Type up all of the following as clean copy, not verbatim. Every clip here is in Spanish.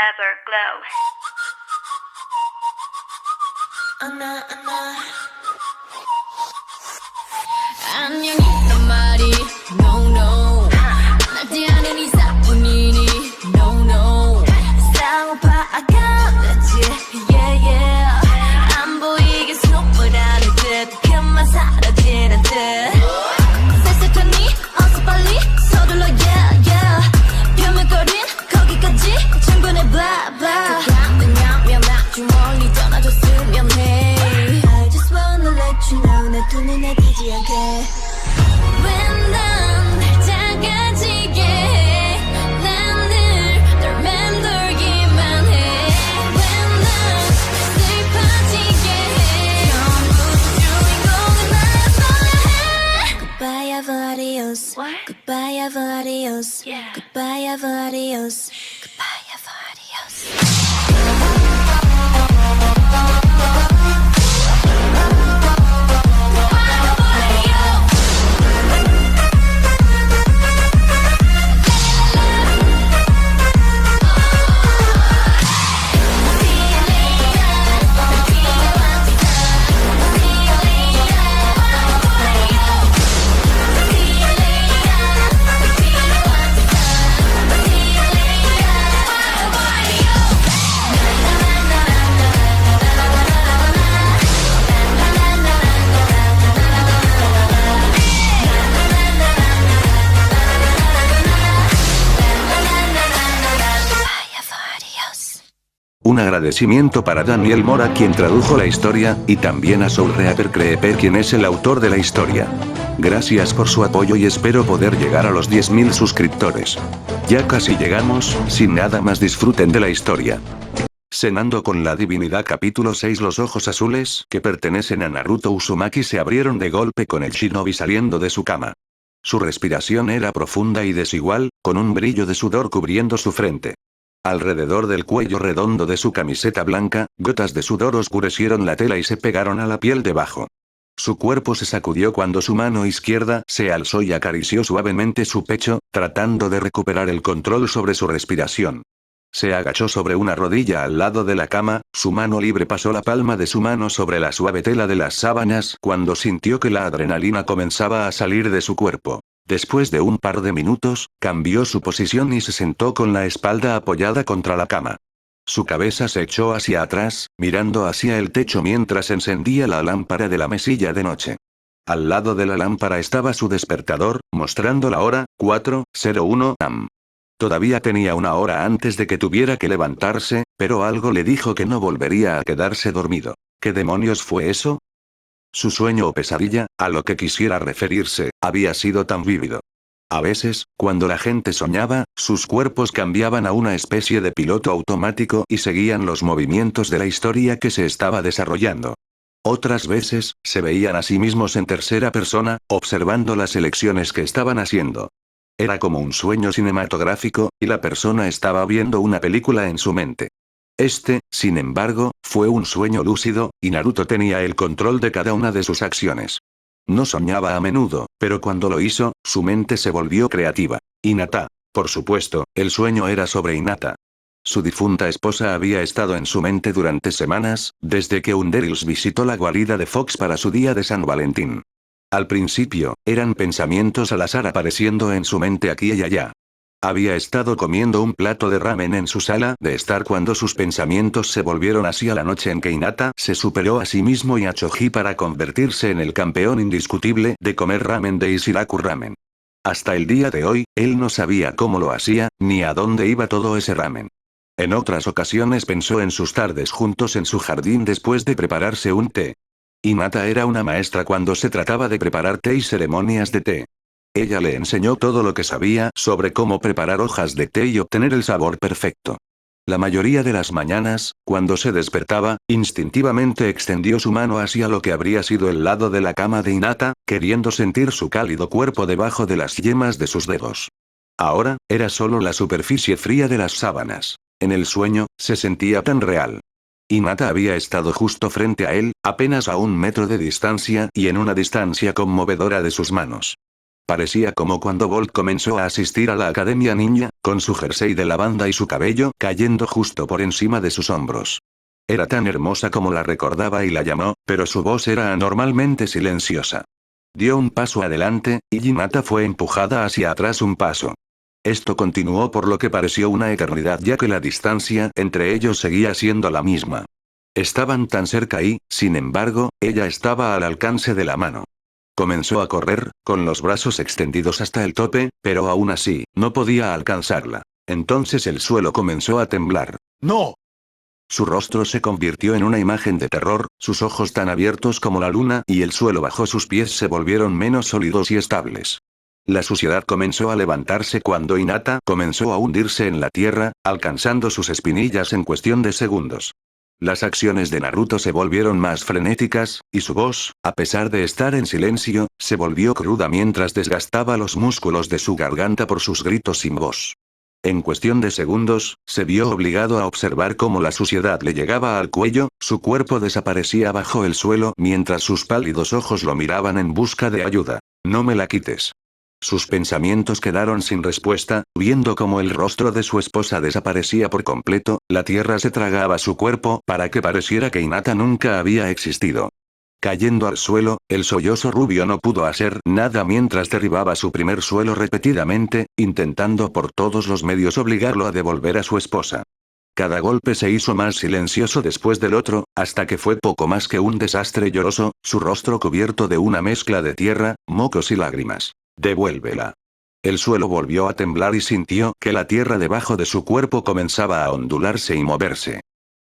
Everglow. 안녕이란 말이 no no 날 대하는 이사뿐이니 no no 싸워봐 아까웠지 yeah yeah 안 보이게 숨어라는 듯 그만 사라지는 듯 쎄쎄하니 어서 빨리 서둘러 yeah yeah 변명거린 거기까지 충분해 blah blah 왜냐면 아주 멀리 떠나줬으면 해 I just wanna let you know 내 두 눈에 띄지 않게 왜 난 작아지게 해 난 늘 맴돌기만 해 왜 난 슬퍼지게 해 처음부터 주인공은 나였어야 해 Goodbye ever adios What? Goodbye ever adios Yeah. Goodbye ever adios Goodbye ever adios Un agradecimiento para Daniel Mora quien tradujo la historia, y también a Soul Reaper Creeper quien es el autor de la historia. Gracias por su apoyo y espero poder llegar a los 10.000 suscriptores. Ya casi llegamos, sin nada más disfruten de la historia. Cenando con la divinidad capítulo 6. Los ojos azules que pertenecen a Naruto Uzumaki se abrieron de golpe con el shinobi saliendo de su cama. Su respiración era profunda y desigual, con un brillo de sudor cubriendo su frente. Alrededor del cuello redondo de su camiseta blanca, gotas de sudor oscurecieron la tela y se pegaron a la piel debajo. Su cuerpo se sacudió cuando su mano izquierda se alzó y acarició suavemente su pecho, tratando de recuperar el control sobre su respiración. Se agachó sobre una rodilla al lado de la cama, su mano libre pasó la palma de su mano sobre la suave tela de las sábanas cuando sintió que la adrenalina comenzaba a salir de su cuerpo. Después de un par de minutos, cambió su posición y se sentó con la espalda apoyada contra la cama. Su cabeza se echó hacia atrás, mirando hacia el techo mientras encendía la lámpara de la mesilla de noche. Al lado de la lámpara estaba su despertador, mostrando la hora, 4:01 am. Todavía tenía una hora antes de que tuviera que levantarse, pero algo le dijo que no volvería a quedarse dormido. ¿Qué demonios fue eso? Su sueño o pesadilla, a lo que quisiera referirse, había sido tan vívido. A veces, cuando la gente soñaba, sus cuerpos cambiaban a una especie de piloto automático y seguían los movimientos de la historia que se estaba desarrollando. Otras veces, se veían a sí mismos en tercera persona, observando las elecciones que estaban haciendo. Era como un sueño cinematográfico, y la persona estaba viendo una película en su mente. Este, sin embargo, fue un sueño lúcido, y Naruto tenía el control de cada una de sus acciones. No soñaba a menudo, pero cuando lo hizo, su mente se volvió creativa. Hinata. Por supuesto, el sueño era sobre Hinata. Su difunta esposa había estado en su mente durante semanas, desde que Underils visitó la guarida de Fox para su día de San Valentín. Al principio, eran pensamientos al azar apareciendo en su mente aquí y allá. Había estado comiendo un plato de ramen en su sala de estar cuando sus pensamientos se volvieron hacia la noche en que Hinata se superó a sí mismo y a Choji para convertirse en el campeón indiscutible de comer ramen de Isiraku Ramen. Hasta el día de hoy, él no sabía cómo lo hacía, ni a dónde iba todo ese ramen. En otras ocasiones pensó en sus tardes juntos en su jardín después de prepararse un té. Hinata era una maestra cuando se trataba de preparar té y ceremonias de té. Ella le enseñó todo lo que sabía sobre cómo preparar hojas de té y obtener el sabor perfecto. La mayoría de las mañanas, cuando se despertaba, instintivamente extendió su mano hacia lo que habría sido el lado de la cama de Hinata, queriendo sentir su cálido cuerpo debajo de las yemas de sus dedos. Ahora, era solo la superficie fría de las sábanas. En el sueño, se sentía tan real. Hinata había estado justo frente a él, apenas a 1 metro de distancia y en una distancia conmovedora de sus manos. Parecía como cuando Bolt comenzó a asistir a la Academia Ninja, con su jersey de lavanda y su cabello cayendo justo por encima de sus hombros. Era tan hermosa como la recordaba y la llamó, pero su voz era anormalmente silenciosa. Dio un paso adelante, y Hinata fue empujada hacia atrás un paso. Esto continuó por lo que pareció una eternidad ya que la distancia entre ellos seguía siendo la misma. Estaban tan cerca y, sin embargo, ella estaba al alcance de la mano. Comenzó a correr, con los brazos extendidos hasta el tope, pero aún así, no podía alcanzarla. Entonces el suelo comenzó a temblar. ¡No! Su rostro se convirtió en una imagen de terror, sus ojos tan abiertos como la luna y el suelo bajo sus pies se volvieron menos sólidos y estables. La suciedad comenzó a levantarse cuando Hinata comenzó a hundirse en la tierra, alcanzando sus espinillas en cuestión de segundos. Las acciones de Naruto se volvieron más frenéticas, y su voz, a pesar de estar en silencio, se volvió cruda mientras desgastaba los músculos de su garganta por sus gritos sin voz. En cuestión de segundos, se vio obligado a observar cómo la suciedad le llegaba al cuello, su cuerpo desaparecía bajo el suelo mientras sus pálidos ojos lo miraban en busca de ayuda. No me la quites. Sus pensamientos quedaron sin respuesta, viendo cómo el rostro de su esposa desaparecía por completo, la tierra se tragaba su cuerpo para que pareciera que Hinata nunca había existido. Cayendo al suelo, el sollozo rubio no pudo hacer nada mientras derribaba su primer suelo repetidamente, intentando por todos los medios obligarlo a devolver a su esposa. Cada golpe se hizo más silencioso después del otro, hasta que fue poco más que un desastre lloroso, su rostro cubierto de una mezcla de tierra, mocos y lágrimas. Devuélvela. El suelo volvió a temblar y sintió que la tierra debajo de su cuerpo comenzaba a ondularse y moverse.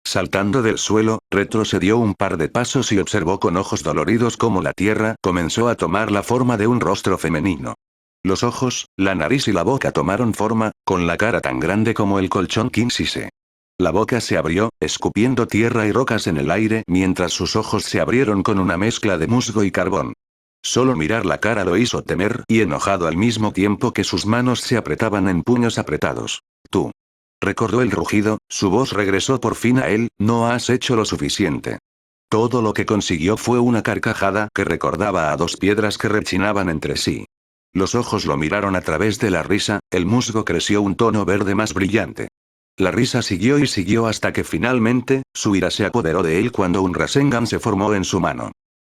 Saltando del suelo, retrocedió un par de pasos y observó con ojos doloridos cómo la tierra comenzó a tomar la forma de un rostro femenino. Los ojos, la nariz y la boca tomaron forma, con la cara tan grande como el colchón King Size. La boca se abrió, escupiendo tierra y rocas en el aire mientras sus ojos se abrieron con una mezcla de musgo y carbón. Solo mirar la cara lo hizo temer y enojado al mismo tiempo que sus manos se apretaban en puños apretados. Tú. Recordó el rugido, su voz regresó por fin a él, no has hecho lo suficiente. Todo lo que consiguió fue una carcajada que recordaba a dos piedras que rechinaban entre sí. Los ojos lo miraron a través de la risa, el musgo creció un tono verde más brillante. La risa siguió y siguió hasta que finalmente, su ira se apoderó de él cuando un Rasengan se formó en su mano.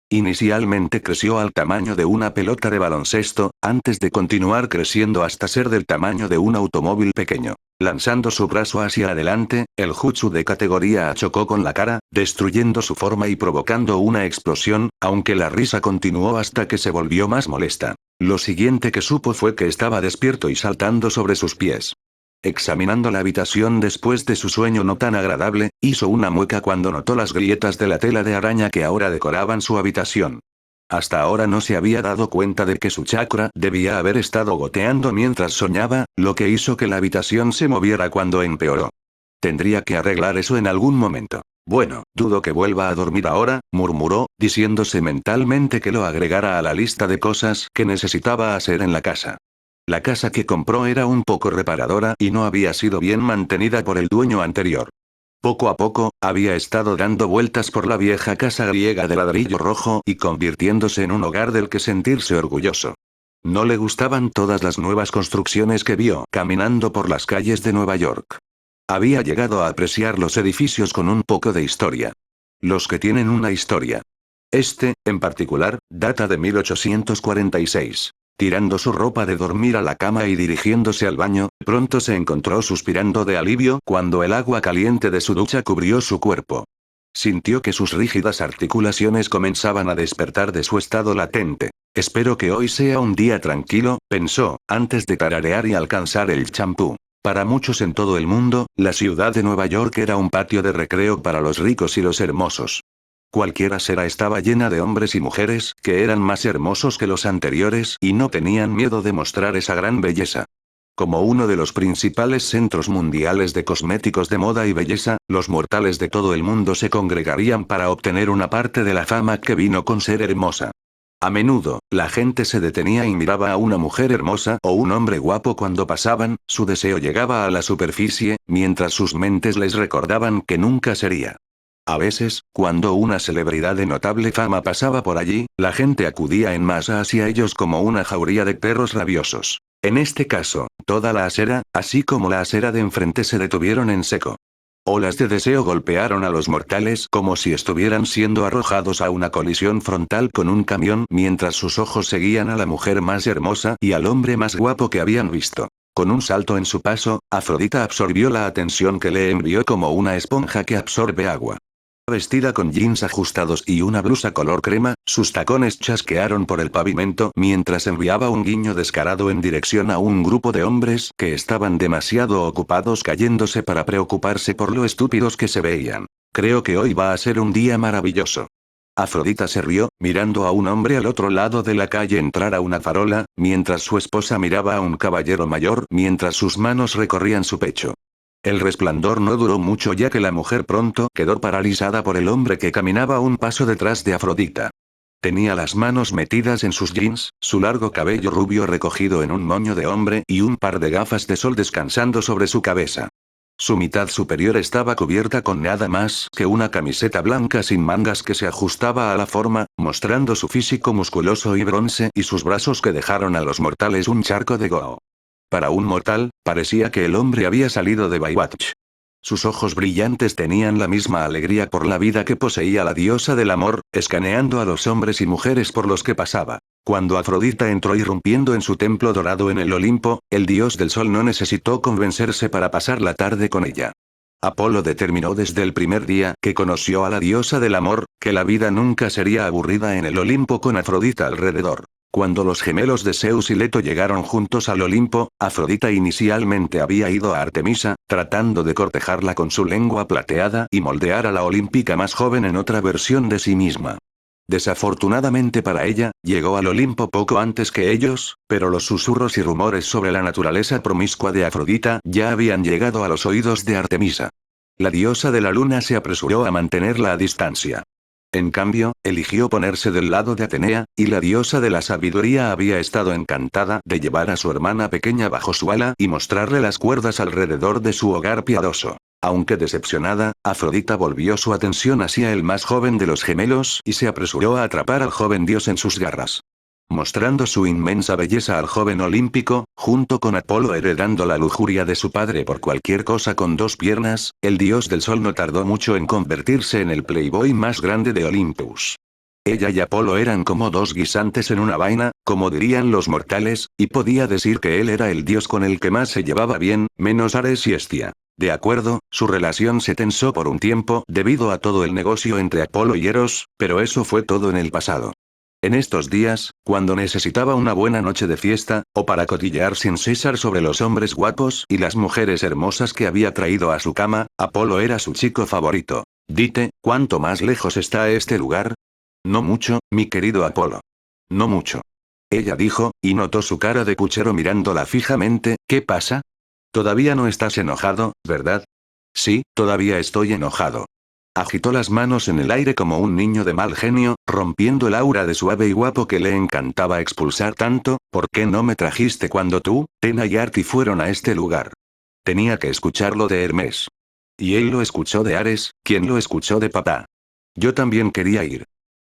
Inicialmente creció al tamaño de una pelota de baloncesto, antes de continuar creciendo hasta ser del tamaño de un automóvil pequeño. Lanzando su brazo hacia adelante, el jutsu de categoría A chocó con la cara, destruyendo su forma y provocando una explosión, aunque la risa continuó hasta que se volvió más molesta. Lo siguiente que supo fue que estaba despierto y saltando sobre sus pies. Examinando la habitación después de su sueño no tan agradable, hizo una mueca cuando notó las grietas de la tela de araña que ahora decoraban su habitación. Hasta ahora no se había dado cuenta de que su chakra debía haber estado goteando mientras soñaba, lo que hizo que la habitación se moviera cuando empeoró. Tendría que arreglar eso en algún momento. Bueno, dudo que vuelva a dormir ahora, murmuró, diciéndose mentalmente que lo agregara a la lista de cosas que necesitaba hacer en la casa. La casa que compró era un poco reparadora y no había sido bien mantenida por el dueño anterior. Poco a poco, había estado dando vueltas por la vieja casa griega de ladrillo rojo y convirtiéndose en un hogar del que sentirse orgulloso. No le gustaban todas las nuevas construcciones que vio caminando por las calles de Nueva York. Había llegado a apreciar los edificios con un poco de historia. Los que tienen una historia. Este, en particular, data de 1846. Tirando su ropa de dormir a la cama y dirigiéndose al baño, pronto se encontró suspirando de alivio cuando el agua caliente de su ducha cubrió su cuerpo. Sintió que sus rígidas articulaciones comenzaban a despertar de su estado latente. Espero que hoy sea un día tranquilo, pensó, antes de tararear y alcanzar el champú. Para muchos en todo el mundo, la ciudad de Nueva York era un patio de recreo para los ricos y los hermosos. Cualquier acera estaba llena de hombres y mujeres que eran más hermosos que los anteriores y no tenían miedo de mostrar esa gran belleza. Como uno de los principales centros mundiales de cosméticos de moda y belleza, los mortales de todo el mundo se congregarían para obtener una parte de la fama que vino con ser hermosa. A menudo, la gente se detenía y miraba a una mujer hermosa o un hombre guapo cuando pasaban, su deseo llegaba a la superficie, mientras sus mentes les recordaban que nunca sería. A veces, cuando una celebridad de notable fama pasaba por allí, la gente acudía en masa hacia ellos como una jauría de perros rabiosos. En este caso, toda la acera, así como la acera de enfrente se detuvieron en seco. Olas de deseo golpearon a los mortales como si estuvieran siendo arrojados a una colisión frontal con un camión mientras sus ojos seguían a la mujer más hermosa y al hombre más guapo que habían visto. Con un salto en su paso, Afrodita absorbió la atención que le envió como una esponja que absorbe agua. Vestida con jeans ajustados y una blusa color crema, sus tacones chasquearon por el pavimento mientras enviaba un guiño descarado en dirección a un grupo de hombres que estaban demasiado ocupados cayéndose para preocuparse por lo estúpidos que se veían. Creo que hoy va a ser un día maravilloso. Afrodita se rió, mirando a un hombre al otro lado de la calle entrar a una farola, mientras su esposa miraba a un caballero mayor mientras sus manos recorrían su pecho. El resplandor no duró mucho ya que la mujer pronto quedó paralizada por el hombre que caminaba un paso detrás de Afrodita. Tenía las manos metidas en sus jeans, su largo cabello rubio recogido en un moño de hombre y un par de gafas de sol descansando sobre su cabeza. Su mitad superior estaba cubierta con nada más que una camiseta blanca sin mangas que se ajustaba a la forma, mostrando su físico musculoso y bronce y sus brazos que dejaron a los mortales un charco de goho. Para un mortal, parecía que el hombre había salido de Baywatch. Sus ojos brillantes tenían la misma alegría por la vida que poseía la diosa del amor, escaneando a los hombres y mujeres por los que pasaba. Cuando Afrodita entró irrumpiendo en su templo dorado en el Olimpo, el dios del sol no necesitó convencerse para pasar la tarde con ella. Apolo determinó desde el primer día que conoció a la diosa del amor, que la vida nunca sería aburrida en el Olimpo con Afrodita alrededor. Cuando los gemelos de Zeus y Leto llegaron juntos al Olimpo, Afrodita inicialmente había ido a Artemisa, tratando de cortejarla con su lengua plateada y moldear a la olímpica más joven en otra versión de sí misma. Desafortunadamente para ella, llegó al Olimpo poco antes que ellos, pero los susurros y rumores sobre la naturaleza promiscua de Afrodita ya habían llegado a los oídos de Artemisa. La diosa de la luna se apresuró a mantenerla a distancia. En cambio, eligió ponerse del lado de Atenea, y la diosa de la sabiduría había estado encantada de llevar a su hermana pequeña bajo su ala y mostrarle las cuerdas alrededor de su hogar piadoso. Aunque decepcionada, Afrodita volvió su atención hacia el más joven de los gemelos y se apresuró a atrapar al joven dios en sus garras. Mostrando su inmensa belleza al joven olímpico, junto con Apolo heredando la lujuria de su padre por cualquier cosa con dos piernas, el dios del sol no tardó mucho en convertirse en el playboy más grande de Olympus. Ella y Apolo eran como dos guisantes en una vaina, como dirían los mortales, y podía decir que él era el dios con el que más se llevaba bien, menos Ares y Hestia. De acuerdo, su relación se tensó por un tiempo debido a todo el negocio entre Apolo y Eros, pero eso fue todo en el pasado. En estos días, cuando necesitaba una buena noche de fiesta, o para cotillear sin cesar sobre los hombres guapos y las mujeres hermosas que había traído a su cama, Apolo era su chico favorito. Dite, ¿cuánto más lejos está este lugar? No mucho, mi querido Apolo. No mucho. Ella dijo, y notó su cara de puchero mirándola fijamente. ¿Qué pasa? Todavía no estás enojado, ¿verdad? Sí, todavía estoy enojado. Agitó las manos en el aire como un niño de mal genio, rompiendo el aura de suave y guapo que le encantaba expulsar tanto. ¿Por qué no me trajiste cuando tú, Tena y Arti fueron a este lugar? Tenía que escucharlo de Hermes. Y él lo escuchó de Ares, quien lo escuchó de papá. Yo también quería ir.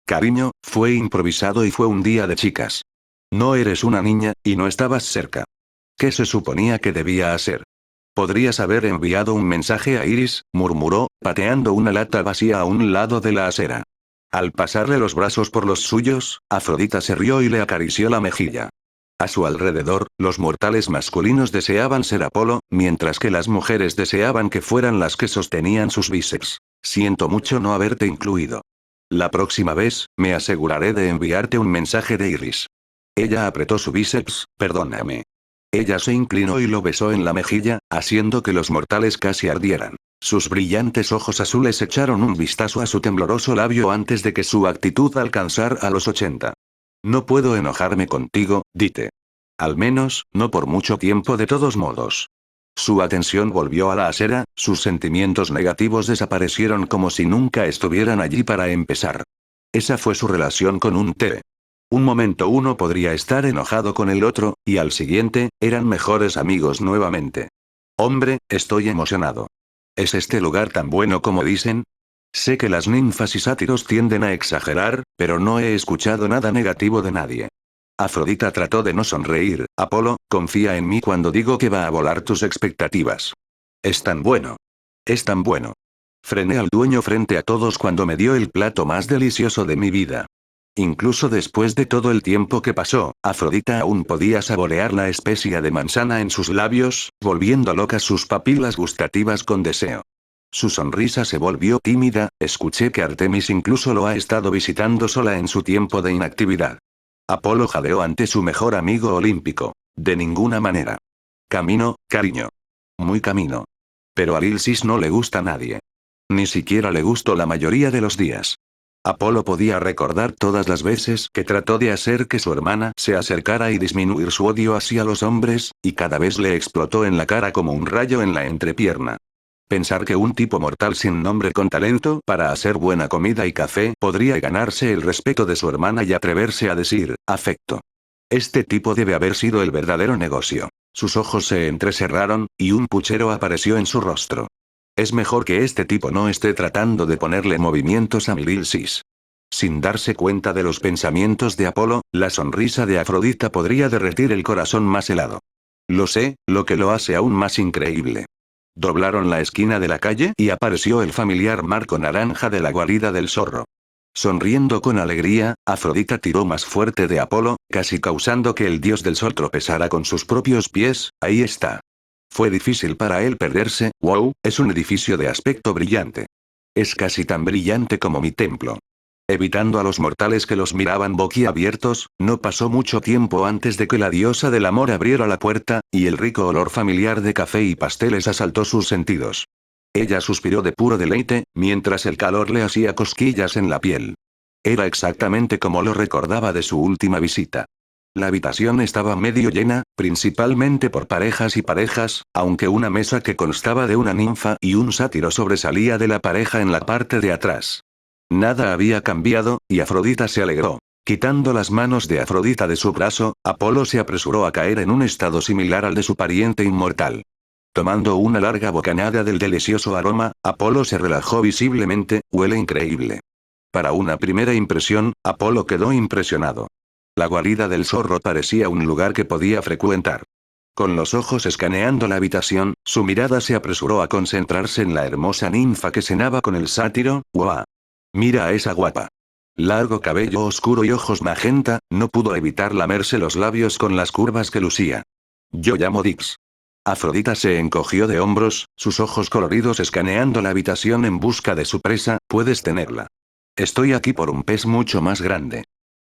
Cariño, fue improvisado y fue un día de chicas. No eres una niña, y no estabas cerca. ¿Qué se suponía que debía hacer? Podrías haber enviado un mensaje a Iris, murmuró, pateando una lata vacía a un lado de la acera. Al pasarle los brazos por los suyos, Afrodita se rió y le acarició la mejilla. A su alrededor, los mortales masculinos deseaban ser Apolo, mientras que las mujeres deseaban que fueran las que sostenían sus bíceps. Siento mucho no haberte incluido. La próxima vez, me aseguraré de enviarte un mensaje de Iris. Ella apretó su bíceps, perdóname. Ella se inclinó y lo besó en la mejilla, haciendo que los mortales casi ardieran. Sus brillantes ojos azules echaron un vistazo a su tembloroso labio antes de que su actitud alcanzara a los 80. No puedo enojarme contigo, Dite. Al menos, no por mucho tiempo de todos modos. Su atención volvió a la acera, sus sentimientos negativos desaparecieron como si nunca estuvieran allí para empezar. Esa fue su relación con un té. Un momento uno podría estar enojado con el otro, y al siguiente, eran mejores amigos nuevamente. Hombre, estoy emocionado. ¿Es este lugar tan bueno como dicen? Sé que las ninfas y sátiros tienden a exagerar, pero no he escuchado nada negativo de nadie. Afrodita trató de no sonreír. Apolo, confía en mí cuando digo que va a volar tus expectativas. Es tan bueno. Es tan bueno. Frené al dueño frente a todos cuando me dio el plato más delicioso de mi vida. Incluso después de todo el tiempo que pasó, Afrodita aún podía saborear la especia de manzana en sus labios, volviendo locas sus papilas gustativas con deseo. Su sonrisa se volvió tímida. Escuché que Artemis incluso lo ha estado visitando sola en su tiempo de inactividad. Apolo jadeó ante su mejor amigo olímpico. De ninguna manera. Camino, cariño. Muy camino. Pero a Lil Sis no le gusta a nadie. Ni siquiera le gustó la mayoría de los días. Apolo podía recordar todas las veces que trató de hacer que su hermana se acercara y disminuir su odio hacia los hombres, y cada vez le explotó en la cara como un rayo en la entrepierna. Pensar que un tipo mortal sin nombre con talento para hacer buena comida y café podría ganarse el respeto de su hermana y atreverse a decir, afecto. Este tipo debe haber sido el verdadero negocio. Sus ojos se entrecerraron, y un puchero apareció en su rostro. Es mejor que este tipo no esté tratando de ponerle movimientos a mi Lil Sis. Sin darse cuenta de los pensamientos de Apolo, la sonrisa de Afrodita podría derretir el corazón más helado. Lo sé, lo que lo hace aún más increíble. Doblaron la esquina de la calle y apareció el familiar marco naranja de la guarida del zorro. Sonriendo con alegría, Afrodita tiró más fuerte de Apolo, casi causando que el dios del sol tropezara con sus propios pies. Ahí está. Fue difícil para él perderse. Wow, es un edificio de aspecto brillante. Es casi tan brillante como mi templo. Evitando a los mortales que los miraban boquiabiertos, no pasó mucho tiempo antes de que la diosa del amor abriera la puerta, y el rico olor familiar de café y pasteles asaltó sus sentidos. Ella suspiró de puro deleite, mientras el calor le hacía cosquillas en la piel. Era exactamente como lo recordaba de su última visita. La habitación estaba medio llena, principalmente por parejas y parejas, aunque una mesa que constaba de una ninfa y un sátiro sobresalía de la pareja en la parte de atrás. Nada había cambiado, y Afrodita se alegró. Quitando las manos de Afrodita de su brazo, Apolo se apresuró a caer en un estado similar al de su pariente inmortal. Tomando una larga bocanada del delicioso aroma, Apolo se relajó visiblemente. Huele increíble. Para una primera impresión, Apolo quedó impresionado. La guarida del zorro parecía un lugar que podía frecuentar. Con los ojos escaneando la habitación, su mirada se apresuró a concentrarse en la hermosa ninfa que cenaba con el sátiro. ¡Guau! Mira a esa guapa. Largo cabello oscuro y ojos magenta, no pudo evitar lamerse los labios con las curvas que lucía. Yo llamo Dix. Afrodita se encogió de hombros, sus ojos coloridos escaneando la habitación en busca de su presa. Puedes tenerla. Estoy aquí por un pez mucho más grande.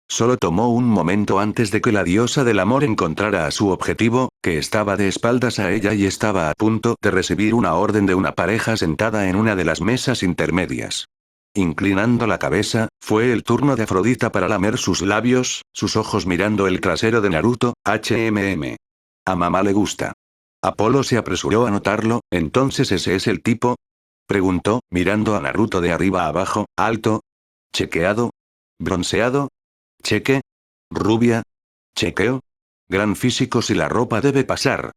Solo tomó un momento antes de que la diosa del amor encontrara a su objetivo, que estaba de espaldas a ella y estaba a punto de recibir una orden de una pareja sentada en una de las mesas intermedias. Inclinando la cabeza, fue el turno de Afrodita para lamer sus labios, sus ojos mirando el trasero de Naruto. A mamá le gusta. Apolo se apresuró a notarlo. ¿Entonces ese es el tipo? Preguntó, mirando a Naruto de arriba a abajo. Alto. Chequeado. Bronceado. Cheque. Rubia. Chequeo. Gran físico. Si la ropa debe pasar.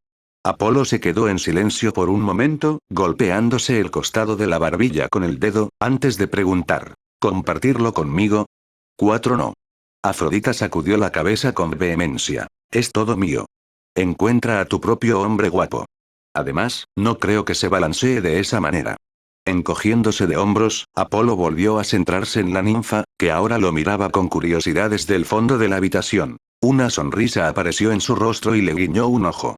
Apolo se quedó en silencio por un momento, golpeándose el costado de la barbilla con el dedo, antes de preguntar. ¿Compartirlo conmigo? 4 no. Afrodita sacudió la cabeza con vehemencia. Es todo mío. Encuentra a tu propio hombre guapo. Además, no creo que se balancee de esa manera. Encogiéndose de hombros, Apolo volvió a centrarse en la ninfa, que ahora lo miraba con curiosidad desde el fondo de la habitación. Una sonrisa apareció en su rostro y le guiñó un ojo.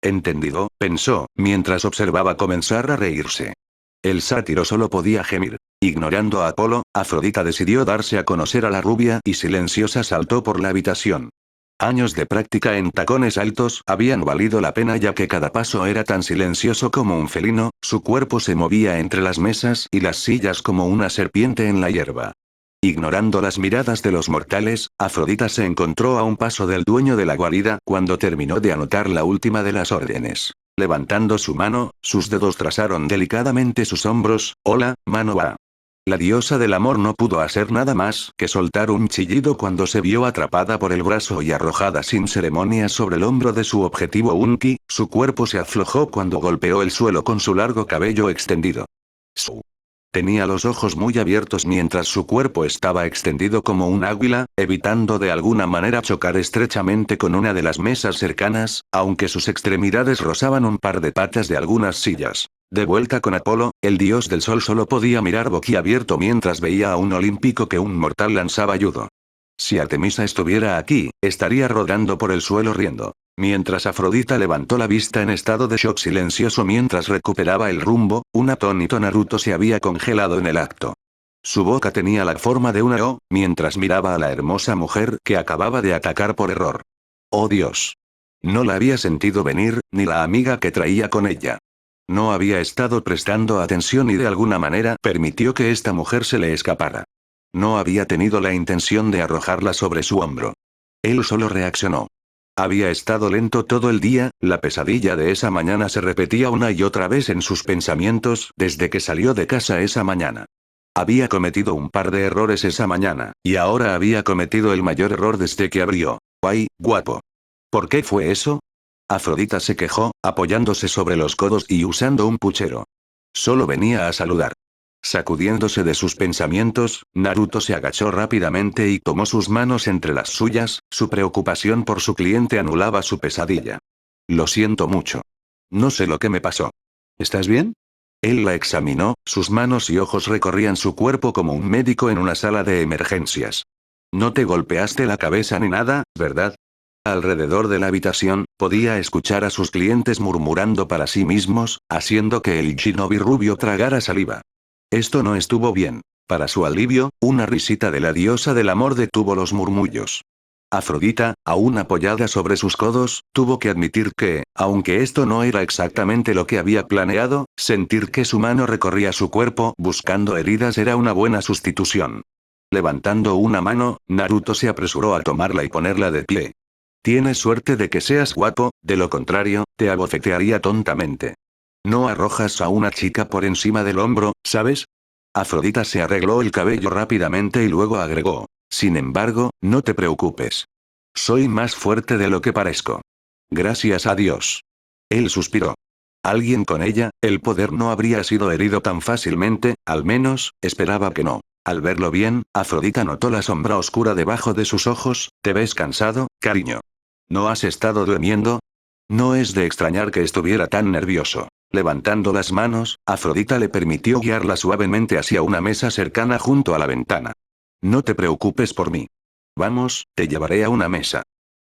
Entendido, pensó, mientras observaba comenzar a reírse. El sátiro solo podía gemir. Ignorando a Apolo, Afrodita decidió darse a conocer a la rubia y silenciosa saltó por la habitación. Años de práctica en tacones altos habían valido la pena ya que cada paso era tan silencioso como un felino, su cuerpo se movía entre las mesas y las sillas como una serpiente en la hierba. Ignorando las miradas de los mortales, Afrodita se encontró a un paso del dueño de la guarida cuando terminó de anotar la última de las órdenes. Levantando su mano, sus dedos trazaron delicadamente sus hombros. Hola, mano va. La diosa del amor no pudo hacer nada más que soltar un chillido cuando se vio atrapada por el brazo y arrojada sin ceremonias sobre el hombro de su objetivo Unki. Su cuerpo se aflojó cuando golpeó el suelo con su largo cabello extendido. Su Tenía los ojos muy abiertos mientras su cuerpo estaba extendido como un águila, evitando de alguna manera chocar estrechamente con una de las mesas cercanas, aunque sus extremidades rozaban un par de patas de algunas sillas. De vuelta con Apolo, el dios del sol solo podía mirar boquiabierto mientras veía a un olímpico que un mortal lanzaba judo. Si Artemisa estuviera aquí, estaría rodando por el suelo riendo. Mientras Afrodita levantó la vista en estado de shock silencioso mientras recuperaba el rumbo, un atónito Naruto se había congelado en el acto. Su boca tenía la forma de una O, mientras miraba a la hermosa mujer que acababa de atacar por error. ¡Oh Dios! No la había sentido venir, ni la amiga que traía con ella. No había estado prestando atención y de alguna manera permitió que esta mujer se le escapara. No había tenido la intención de arrojarla sobre su hombro. Él solo reaccionó. Había estado lento todo el día, la pesadilla de esa mañana se repetía una y otra vez en sus pensamientos desde que salió de casa esa mañana. Había cometido un par de errores esa mañana, y ahora había cometido el mayor error desde que abrió. ¡Ay, guapo! ¿Por qué fue eso? Afrodita se quejó, apoyándose sobre los codos y usando un puchero. Solo venía a saludar. Sacudiéndose de sus pensamientos, Naruto se agachó rápidamente y tomó sus manos entre las suyas, su preocupación por su cliente anulaba su pesadilla. Lo siento mucho. No sé lo que me pasó. ¿Estás bien? Él la examinó, sus manos y ojos recorrían su cuerpo como un médico en una sala de emergencias. No te golpeaste la cabeza ni nada, ¿verdad? Alrededor de la habitación, podía escuchar a sus clientes murmurando para sí mismos, haciendo que el shinobi rubio tragara saliva. Esto no estuvo bien. Para su alivio, una risita de la diosa del amor detuvo los murmullos. Afrodita, aún apoyada sobre sus codos, tuvo que admitir que, aunque esto no era exactamente lo que había planeado, sentir que su mano recorría su cuerpo buscando heridas era una buena sustitución. Levantando una mano, Naruto se apresuró a tomarla y ponerla de pie. Tienes suerte de que seas guapo, de lo contrario, te abofetearía tontamente. No arrojas a una chica por encima del hombro, ¿sabes? Afrodita se arregló el cabello rápidamente y luego agregó. Sin embargo, no te preocupes. Soy más fuerte de lo que parezco. Gracias a Dios. Él suspiró. Alguien con ella, el poder no habría sido herido tan fácilmente, al menos, esperaba que no. Al verlo bien, Afrodita notó la sombra oscura debajo de sus ojos. ¿Te ves cansado, cariño? ¿No has estado durmiendo? No es de extrañar que estuviera tan nervioso. Levantando las manos, Afrodita le permitió guiarla suavemente hacia una mesa cercana junto a la ventana. No te preocupes por mí. Vamos, te llevaré a una mesa.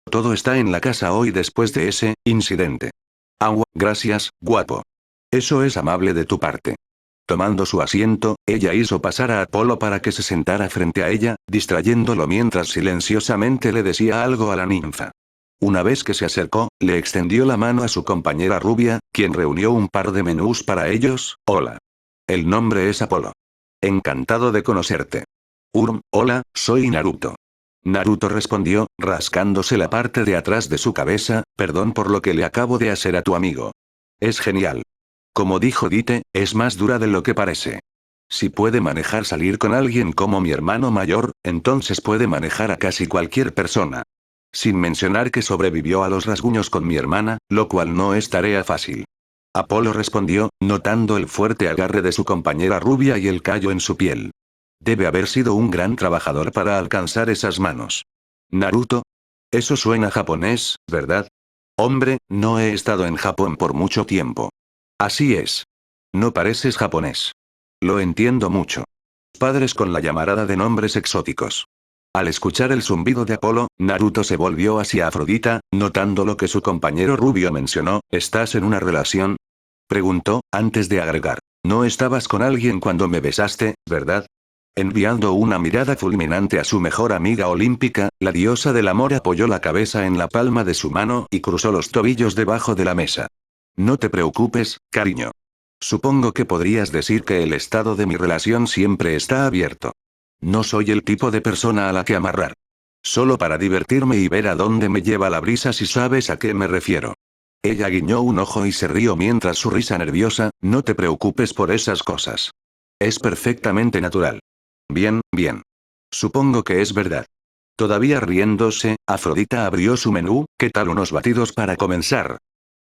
Todo está en la casa hoy después de ese incidente. Gracias, guapo. Eso es amable de tu parte. Tomando su asiento, ella hizo pasar a Apolo para que se sentara frente a ella, distrayéndolo mientras silenciosamente le decía algo a la ninfa. Una vez que se acercó, le extendió la mano a su compañera rubia, quien reunió un par de menús para ellos. Hola. El nombre es Apolo. Encantado de conocerte. Hola, soy Naruto. Naruto respondió, rascándose la parte de atrás de su cabeza, perdón por lo que le acabo de hacer a tu amigo. Es genial. Como dijo Dite, es más dura de lo que parece. Si puede manejar salir con alguien como mi hermano mayor, entonces puede manejar a casi cualquier persona. Sin mencionar que sobrevivió a los rasguños con mi hermana, lo cual no es tarea fácil. Apolo respondió, notando el fuerte agarre de su compañera rubia y el callo en su piel. Debe haber sido un gran trabajador para alcanzar esas manos. Naruto. Eso suena japonés, ¿verdad? Hombre, no he estado en Japón por mucho tiempo. Así es. No pareces japonés. Lo entiendo mucho. Padres con la llamarada de nombres exóticos. Al escuchar el zumbido de Apolo, Naruto se volvió hacia Afrodita, notando lo que su compañero rubio mencionó. ¿Estás en una relación? Preguntó, antes de agregar. No estabas con alguien cuando me besaste, ¿verdad? Enviando una mirada fulminante a su mejor amiga olímpica, la diosa del amor apoyó la cabeza en la palma de su mano y cruzó los tobillos debajo de la mesa. No te preocupes, cariño. Supongo que podrías decir que el estado de mi relación siempre está abierto. No soy el tipo de persona a la que amarrar. Solo para divertirme y ver a dónde me lleva la brisa si sabes a qué me refiero. Ella guiñó un ojo y se rió mientras su risa nerviosa, no te preocupes por esas cosas. Es perfectamente natural. Bien, bien. Supongo que es verdad. Todavía riéndose, Afrodita abrió su menú. ¿Qué tal unos batidos para comenzar?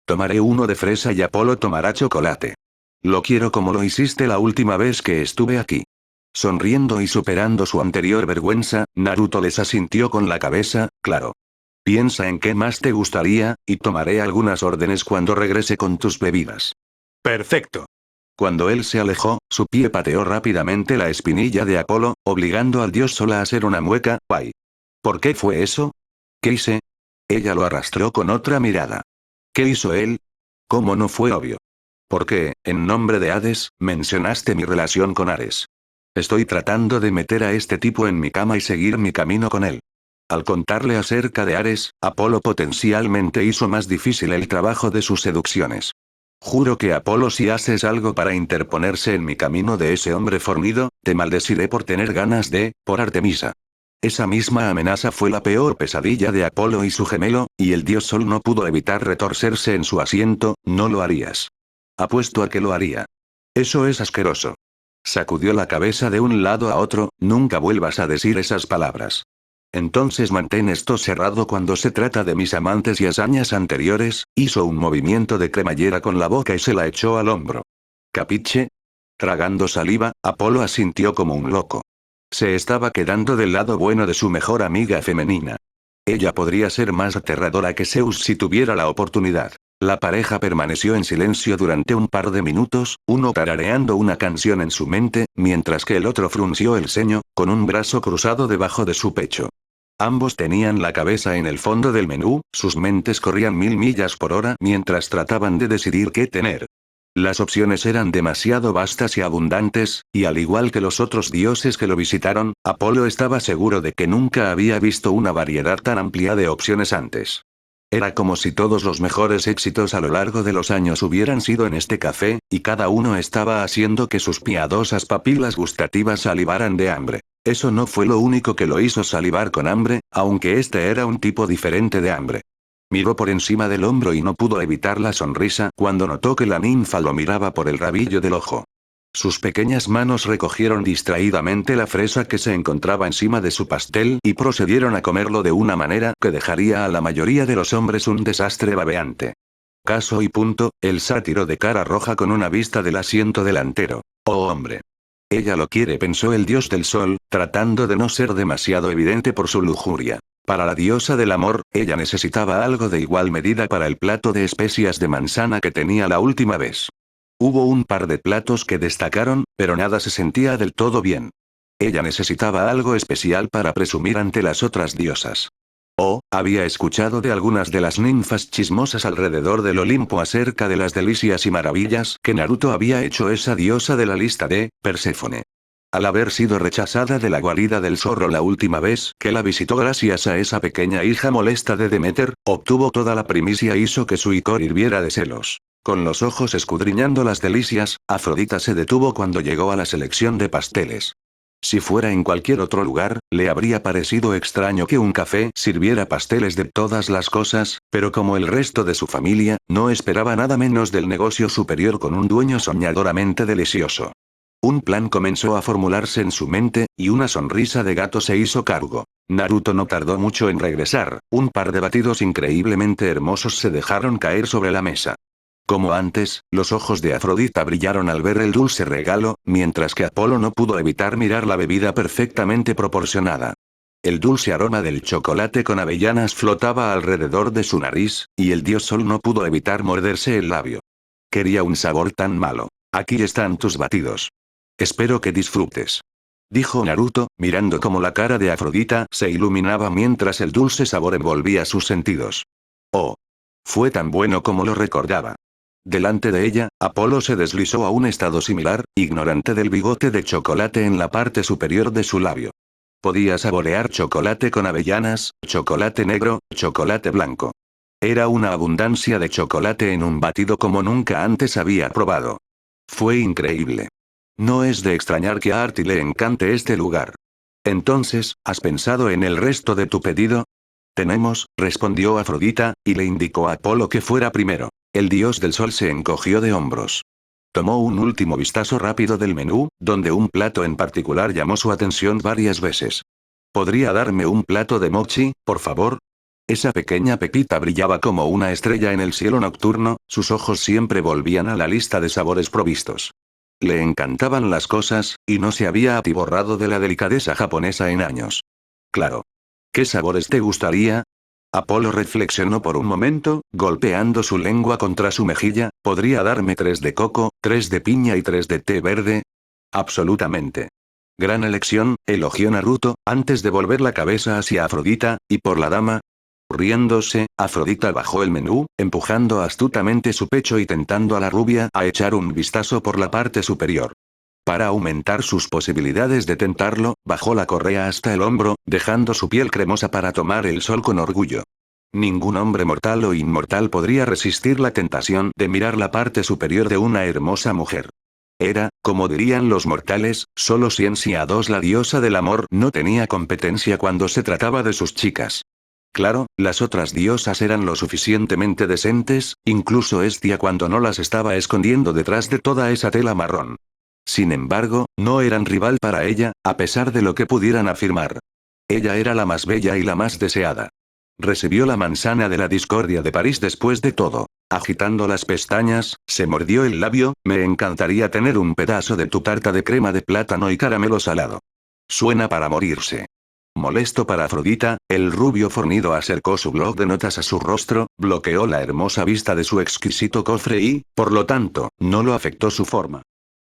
Tomaré uno de fresa y Apolo tomará chocolate. Lo quiero como lo hiciste la última vez que estuve aquí. Sonriendo y superando su anterior vergüenza, Naruto les asintió con la cabeza, claro. Piensa en qué más te gustaría, y tomaré algunas órdenes cuando regrese con tus bebidas. Perfecto. Cuando él se alejó, su pie pateó rápidamente la espinilla de Apolo, obligando al dios Sol a hacer una mueca. ¡Ay! ¿Por qué fue eso? ¿Qué hice? Ella lo arrastró con otra mirada. ¿Qué hizo él? ¿Cómo no fue obvio? ¿Por qué, en nombre de Hades, mencionaste mi relación con Ares? Estoy tratando de meter a este tipo en mi cama y seguir mi camino con él. Al contarle acerca de Ares, Apolo potencialmente hizo más difícil el trabajo de sus seducciones. Juro que Apolo, si haces algo para interponerse en mi camino de ese hombre fornido, te maldeciré por tener ganas por Artemisa. Esa misma amenaza fue la peor pesadilla de Apolo y su gemelo, y el dios Sol no pudo evitar retorcerse en su asiento. No lo harías. Apuesto a que lo haría. Eso es asqueroso. Sacudió la cabeza de un lado a otro. Nunca vuelvas a decir esas palabras. Entonces mantén esto cerrado cuando se trata de mis amantes y hazañas anteriores. Hizo un movimiento de cremallera con la boca y se la echó al hombro. ¿Capiche? Tragando saliva, Apolo asintió como un loco. Se estaba quedando del lado bueno de su mejor amiga femenina. Ella podría ser más aterradora que Zeus si tuviera la oportunidad. La pareja permaneció en silencio durante un par de minutos, uno tarareando una canción en su mente, mientras que el otro frunció el ceño, con un brazo cruzado debajo de su pecho. Ambos tenían la cabeza en el fondo del menú, sus mentes corrían 1000 millas por hora mientras trataban de decidir qué tener. Las opciones eran demasiado vastas y abundantes, y al igual que los otros dioses que lo visitaron, Apolo estaba seguro de que nunca había visto una variedad tan amplia de opciones antes. Era como si todos los mejores éxitos a lo largo de los años hubieran sido en este café, y cada uno estaba haciendo que sus piadosas papilas gustativas salivaran de hambre. Eso no fue lo único que lo hizo salivar con hambre, aunque este era un tipo diferente de hambre. Miró por encima del hombro y no pudo evitar la sonrisa cuando notó que la ninfa lo miraba por el rabillo del ojo. Sus pequeñas manos recogieron distraídamente la fresa que se encontraba encima de su pastel y procedieron a comerlo de una manera que dejaría a la mayoría de los hombres un desastre babeante. Caso y punto, el sátiro de cara roja con una vista del asiento delantero. Oh hombre. Ella lo quiere, pensó el dios del sol, tratando de no ser demasiado evidente por su lujuria. Para la diosa del amor, ella necesitaba algo de igual medida para el plato de especias de manzana que tenía la última vez. Hubo un par de platos que destacaron, pero nada se sentía del todo bien. Ella necesitaba algo especial para presumir ante las otras diosas. Había escuchado de algunas de las ninfas chismosas alrededor del Olimpo acerca de las delicias y maravillas que Naruto había hecho esa diosa de la lista de Perséfone. Al haber sido rechazada de la guarida del zorro la última vez que la visitó gracias a esa pequeña hija molesta de Demeter, obtuvo toda la primicia e hizo que su icor hirviera de celos. Con los ojos escudriñando las delicias, Afrodita se detuvo cuando llegó a la selección de pasteles. Si fuera en cualquier otro lugar, le habría parecido extraño que un café sirviera pasteles de todas las cosas, pero como el resto de su familia, no esperaba nada menos del negocio superior con un dueño soñadoramente delicioso. Un plan comenzó a formularse en su mente, y una sonrisa de gato se hizo cargo. Naruto no tardó mucho en regresar, un par de batidos increíblemente hermosos se dejaron caer sobre la mesa. Como antes, los ojos de Afrodita brillaron al ver el dulce regalo, mientras que Apolo no pudo evitar mirar la bebida perfectamente proporcionada. El dulce aroma del chocolate con avellanas flotaba alrededor de su nariz, y el dios Sol no pudo evitar morderse el labio. Quería un sabor tan malo. Aquí están tus batidos. Espero que disfrutes. Dijo Naruto, mirando cómo la cara de Afrodita se iluminaba mientras el dulce sabor envolvía sus sentidos. Oh. Fue tan bueno como lo recordaba. Delante de ella, Apolo se deslizó a un estado similar, ignorante del bigote de chocolate en la parte superior de su labio. Podía saborear chocolate con avellanas, chocolate negro, chocolate blanco. Era una abundancia de chocolate en un batido como nunca antes había probado. Fue increíble. No es de extrañar que a Artie le encante este lugar. Entonces, ¿has pensado en el resto de tu pedido? Tenemos, respondió Afrodita, y le indicó a Apolo que fuera primero. El dios del sol se encogió de hombros. Tomó un último vistazo rápido del menú, donde un plato en particular llamó su atención varias veces. ¿Podría darme un plato de mochi, por favor? Esa pequeña Pepita brillaba como una estrella en el cielo nocturno, sus ojos siempre volvían a la lista de sabores provistos. Le encantaban las cosas, y no se había atiborrado de la delicadeza japonesa en años. Claro. ¿Qué sabores te gustaría? Apolo reflexionó por un momento, golpeando su lengua contra su mejilla. ¿Podría darme 3 de coco, 3 de piña y 3 de té verde? Absolutamente. Gran elección, elogió Naruto, antes de volver la cabeza hacia Afrodita, ¿y por la dama? Riéndose, Afrodita bajó el menú, empujando astutamente su pecho y tentando a la rubia a echar un vistazo por la parte superior. Para aumentar sus posibilidades de tentarlo, bajó la correa hasta el hombro, dejando su piel cremosa para tomar el sol con orgullo. Ningún hombre mortal o inmortal podría resistir la tentación de mirar la parte superior de una hermosa mujer. Era, como dirían los mortales, solo Ciencia 2 la diosa del amor no tenía competencia cuando se trataba de sus chicas. Claro, las otras diosas eran lo suficientemente decentes, incluso Hestia cuando no las estaba escondiendo detrás de toda esa tela marrón. Sin embargo, no eran rival para ella, a pesar de lo que pudieran afirmar. Ella era la más bella y la más deseada. Recibió la manzana de la discordia de París después de todo. Agitando las pestañas, se mordió el labio. Me encantaría tener un pedazo de tu tarta de crema de plátano y caramelo salado. Suena para morirse. Molesto para Afrodita, el rubio fornido acercó su bloc de notas a su rostro, bloqueó la hermosa vista de su exquisito cofre y, por lo tanto, no lo afectó su forma.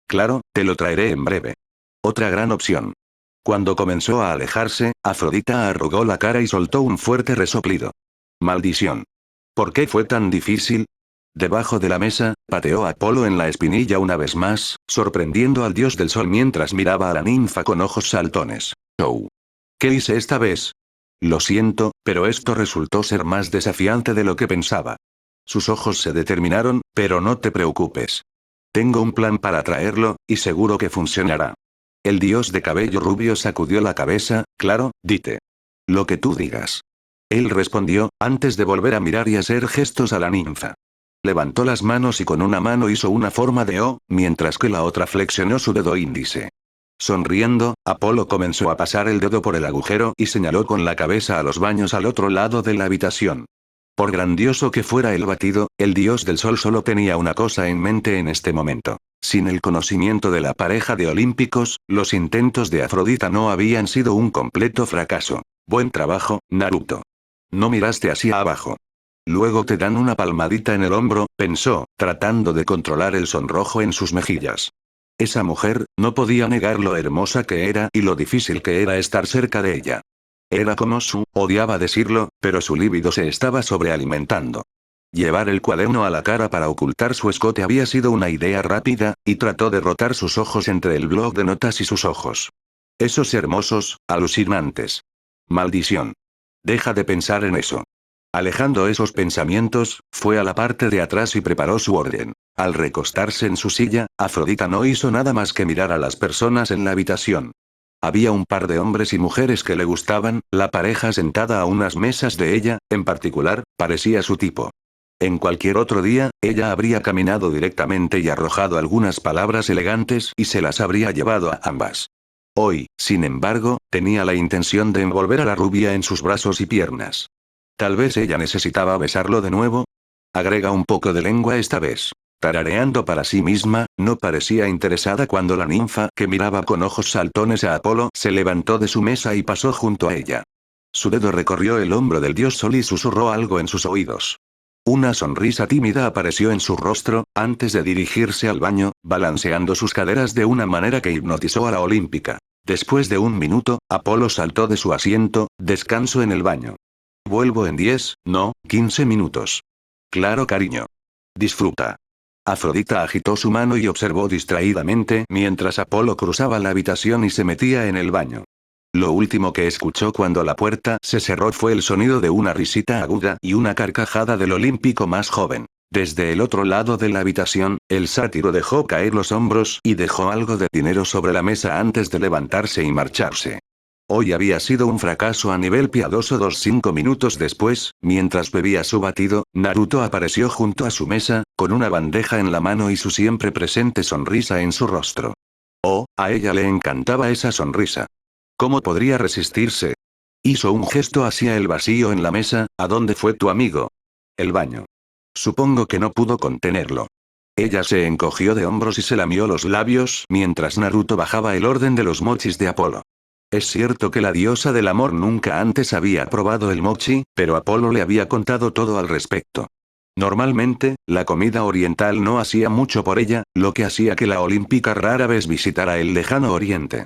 Claro, te lo traeré en breve. Otra gran opción. Cuando comenzó a alejarse, Afrodita arrugó la cara y soltó un fuerte resoplido. Maldición. ¿Por qué fue tan difícil? Debajo de la mesa, pateó a Apolo en la espinilla una vez más, sorprendiendo al dios del sol mientras miraba a la ninfa con ojos saltones. Oh. ¿Qué hice esta vez? Lo siento, pero esto resultó ser más desafiante de lo que pensaba. Sus ojos se determinaron, pero no te preocupes. Tengo un plan para traerlo, y seguro que funcionará. El dios de cabello rubio sacudió la cabeza. Claro, dite. Lo que tú digas. Él respondió, antes de volver a mirar y hacer gestos a la ninfa. Levantó las manos y con una mano hizo una forma de O, mientras que la otra flexionó su dedo índice. Sonriendo, Apolo comenzó a pasar el dedo por el agujero y señaló con la cabeza a los baños al otro lado de la habitación. Por grandioso que fuera el batido, el dios del sol solo tenía una cosa en mente en este momento. Sin el conocimiento de la pareja de olímpicos, los intentos de Afrodita no habían sido un completo fracaso. Buen trabajo, Naruto. No miraste hacia abajo. Luego te dan una palmadita en el hombro, pensó, tratando de controlar el sonrojo en sus mejillas. Esa mujer, no podía negar lo hermosa que era y lo difícil que era estar cerca de ella. Era como odiaba decirlo, pero su líbido se estaba sobrealimentando. Llevar el cuaderno a la cara para ocultar su escote había sido una idea rápida, y trató de rotar sus ojos entre el bloc de notas y sus ojos. Esos hermosos, alucinantes. Maldición. Deja de pensar en eso. Alejando esos pensamientos, fue a la parte de atrás y preparó su orden. Al recostarse en su silla, Afrodita no hizo nada más que mirar a las personas en la habitación. Había un par de hombres y mujeres que le gustaban, la pareja sentada a unas mesas de ella, en particular, parecía su tipo. En cualquier otro día, ella habría caminado directamente y arrojado algunas palabras elegantes y se las habría llevado a ambas. Hoy, sin embargo, tenía la intención de envolver a la rubia en sus brazos y piernas. Tal vez ella necesitaba besarlo de nuevo. Agrega un poco de lengua esta vez. Tarareando para sí misma, no parecía interesada cuando la ninfa, que miraba con ojos saltones a Apolo, se levantó de su mesa y pasó junto a ella. Su dedo recorrió el hombro del dios sol y susurró algo en sus oídos. Una sonrisa tímida apareció en su rostro, antes de dirigirse al baño, balanceando sus caderas de una manera que hipnotizó a la olímpica. Después de un minuto, Apolo saltó de su asiento. Descanso en el baño. Vuelvo en 10, no, 15 minutos. Claro, cariño. Disfruta. Afrodita agitó su mano y observó distraídamente mientras Apolo cruzaba la habitación y se metía en el baño. Lo último que escuchó cuando la puerta se cerró fue el sonido de una risita aguda y una carcajada del olímpico más joven. Desde el otro lado de la habitación, el sátiro dejó caer los hombros y dejó algo de dinero sobre la mesa antes de levantarse y marcharse. Hoy había sido un fracaso a nivel piadoso. 5 minutos después, mientras bebía su batido, Naruto apareció junto a su mesa, con una bandeja en la mano y su siempre presente sonrisa en su rostro. Oh, a ella le encantaba esa sonrisa. ¿Cómo podría resistirse? Hizo un gesto hacia el vacío en la mesa. ¿A dónde fue tu amigo? El baño. Supongo que no pudo contenerlo. Ella se encogió de hombros y se lamió los labios mientras Naruto bajaba el orden de los mochis de Apolo. Es cierto que la diosa del amor nunca antes había probado el mochi, pero Apolo le había contado todo al respecto. Normalmente, la comida oriental no hacía mucho por ella, lo que hacía que la olímpica rara vez visitara el lejano oriente.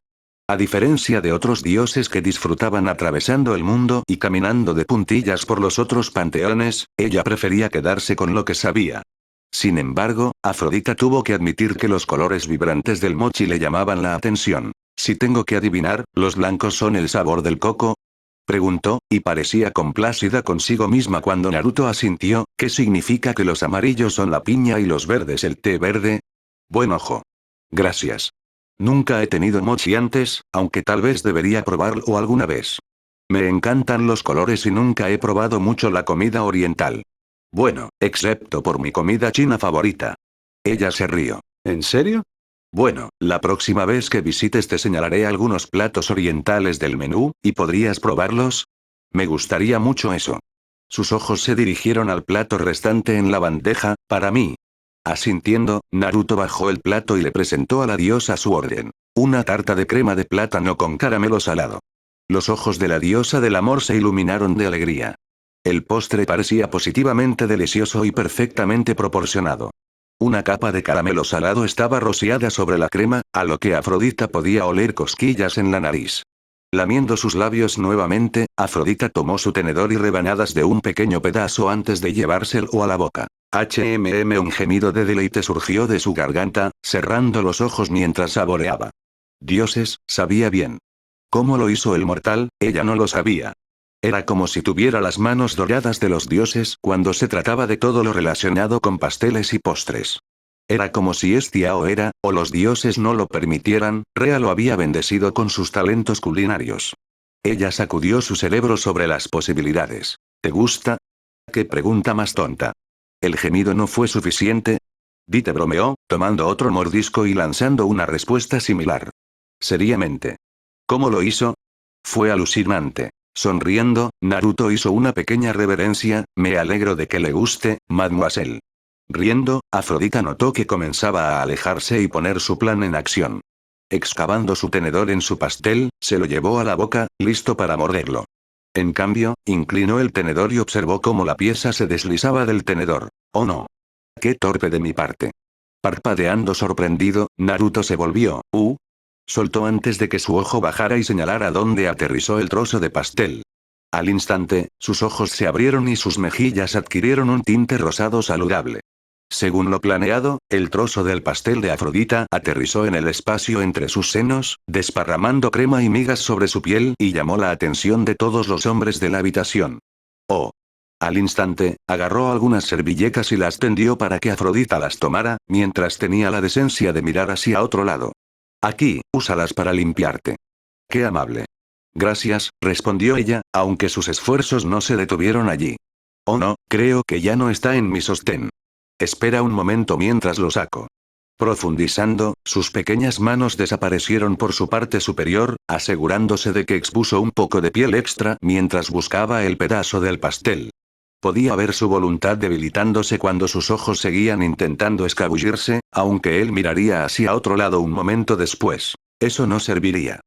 A diferencia de otros dioses que disfrutaban atravesando el mundo y caminando de puntillas por los otros panteones, ella prefería quedarse con lo que sabía. Sin embargo, Afrodita tuvo que admitir que los colores vibrantes del mochi le llamaban la atención. Si tengo que adivinar, ¿los blancos son el sabor del coco? Preguntó, y parecía complacida consigo misma cuando Naruto asintió. ¿Qué significa que los amarillos son la piña y los verdes el té verde? Buen ojo. Gracias. Nunca he tenido mochi antes, aunque tal vez debería probarlo alguna vez. Me encantan los colores y nunca he probado mucho la comida oriental. Bueno, excepto por mi comida china favorita. Ella se rió. ¿En serio? Bueno, la próxima vez que visites te señalaré algunos platos orientales del menú, ¿y podrías probarlos? Me gustaría mucho eso. Sus ojos se dirigieron al plato restante en la bandeja. Para mí. Asintiendo, Naruto bajó el plato y le presentó a la diosa su orden. Una tarta de crema de plátano con caramelo salado. Los ojos de la diosa del amor se iluminaron de alegría. El postre parecía positivamente delicioso y perfectamente proporcionado. Una capa de caramelo salado estaba rociada sobre la crema, a lo que Afrodita podía oler cosquillas en la nariz. Lamiendo sus labios nuevamente, Afrodita tomó su tenedor y rebanadas de un pequeño pedazo antes de llevárselo a la boca. Un gemido de deleite surgió de su garganta, cerrando los ojos mientras saboreaba. Dioses, sabía bien. ¿Cómo lo hizo el mortal? Ella no lo sabía. Era como si tuviera las manos doradas de los dioses cuando se trataba de todo lo relacionado con pasteles y postres. Era como si Estiao era, o los dioses no lo permitieran, Rea lo había bendecido con sus talentos culinarios. Ella sacudió su cerebro sobre las posibilidades. ¿Te gusta? ¿Qué pregunta más tonta? ¿El gemido no fue suficiente? Dite bromeó, tomando otro mordisco y lanzando una respuesta similar. Seriamente. ¿Cómo lo hizo? Fue alucinante. Sonriendo, Naruto hizo una pequeña reverencia. Me alegro de que le guste, mademoiselle. Riendo, Afrodita notó que comenzaba a alejarse y poner su plan en acción. Excavando su tenedor en su pastel, se lo llevó a la boca, listo para morderlo. En cambio, inclinó el tenedor y observó cómo la pieza se deslizaba del tenedor. ¡Oh no! ¡Qué torpe de mi parte! Parpadeando sorprendido, Naruto se volvió. Soltó antes de que su ojo bajara y señalara dónde aterrizó el trozo de pastel. Al instante, sus ojos se abrieron y sus mejillas adquirieron un tinte rosado saludable. Según lo planeado, el trozo del pastel de Afrodita aterrizó en el espacio entre sus senos, desparramando crema y migas sobre su piel y llamó la atención de todos los hombres de la habitación. ¡Oh! Al instante, agarró algunas servilletas y las tendió para que Afrodita las tomara, mientras tenía la decencia de mirar hacia otro lado. Aquí, úsalas para limpiarte. ¡Qué amable! Gracias, respondió ella, aunque sus esfuerzos no se detuvieron allí. Oh no, creo que ya no está en mi sostén. Espera un momento mientras lo saco. Profundizando, sus pequeñas manos desaparecieron por su parte superior, asegurándose de que expuso un poco de piel extra mientras buscaba el pedazo del pastel. Podía ver su voluntad debilitándose cuando sus ojos seguían intentando escabullirse, aunque él miraría hacia otro lado un momento después. Eso no serviría.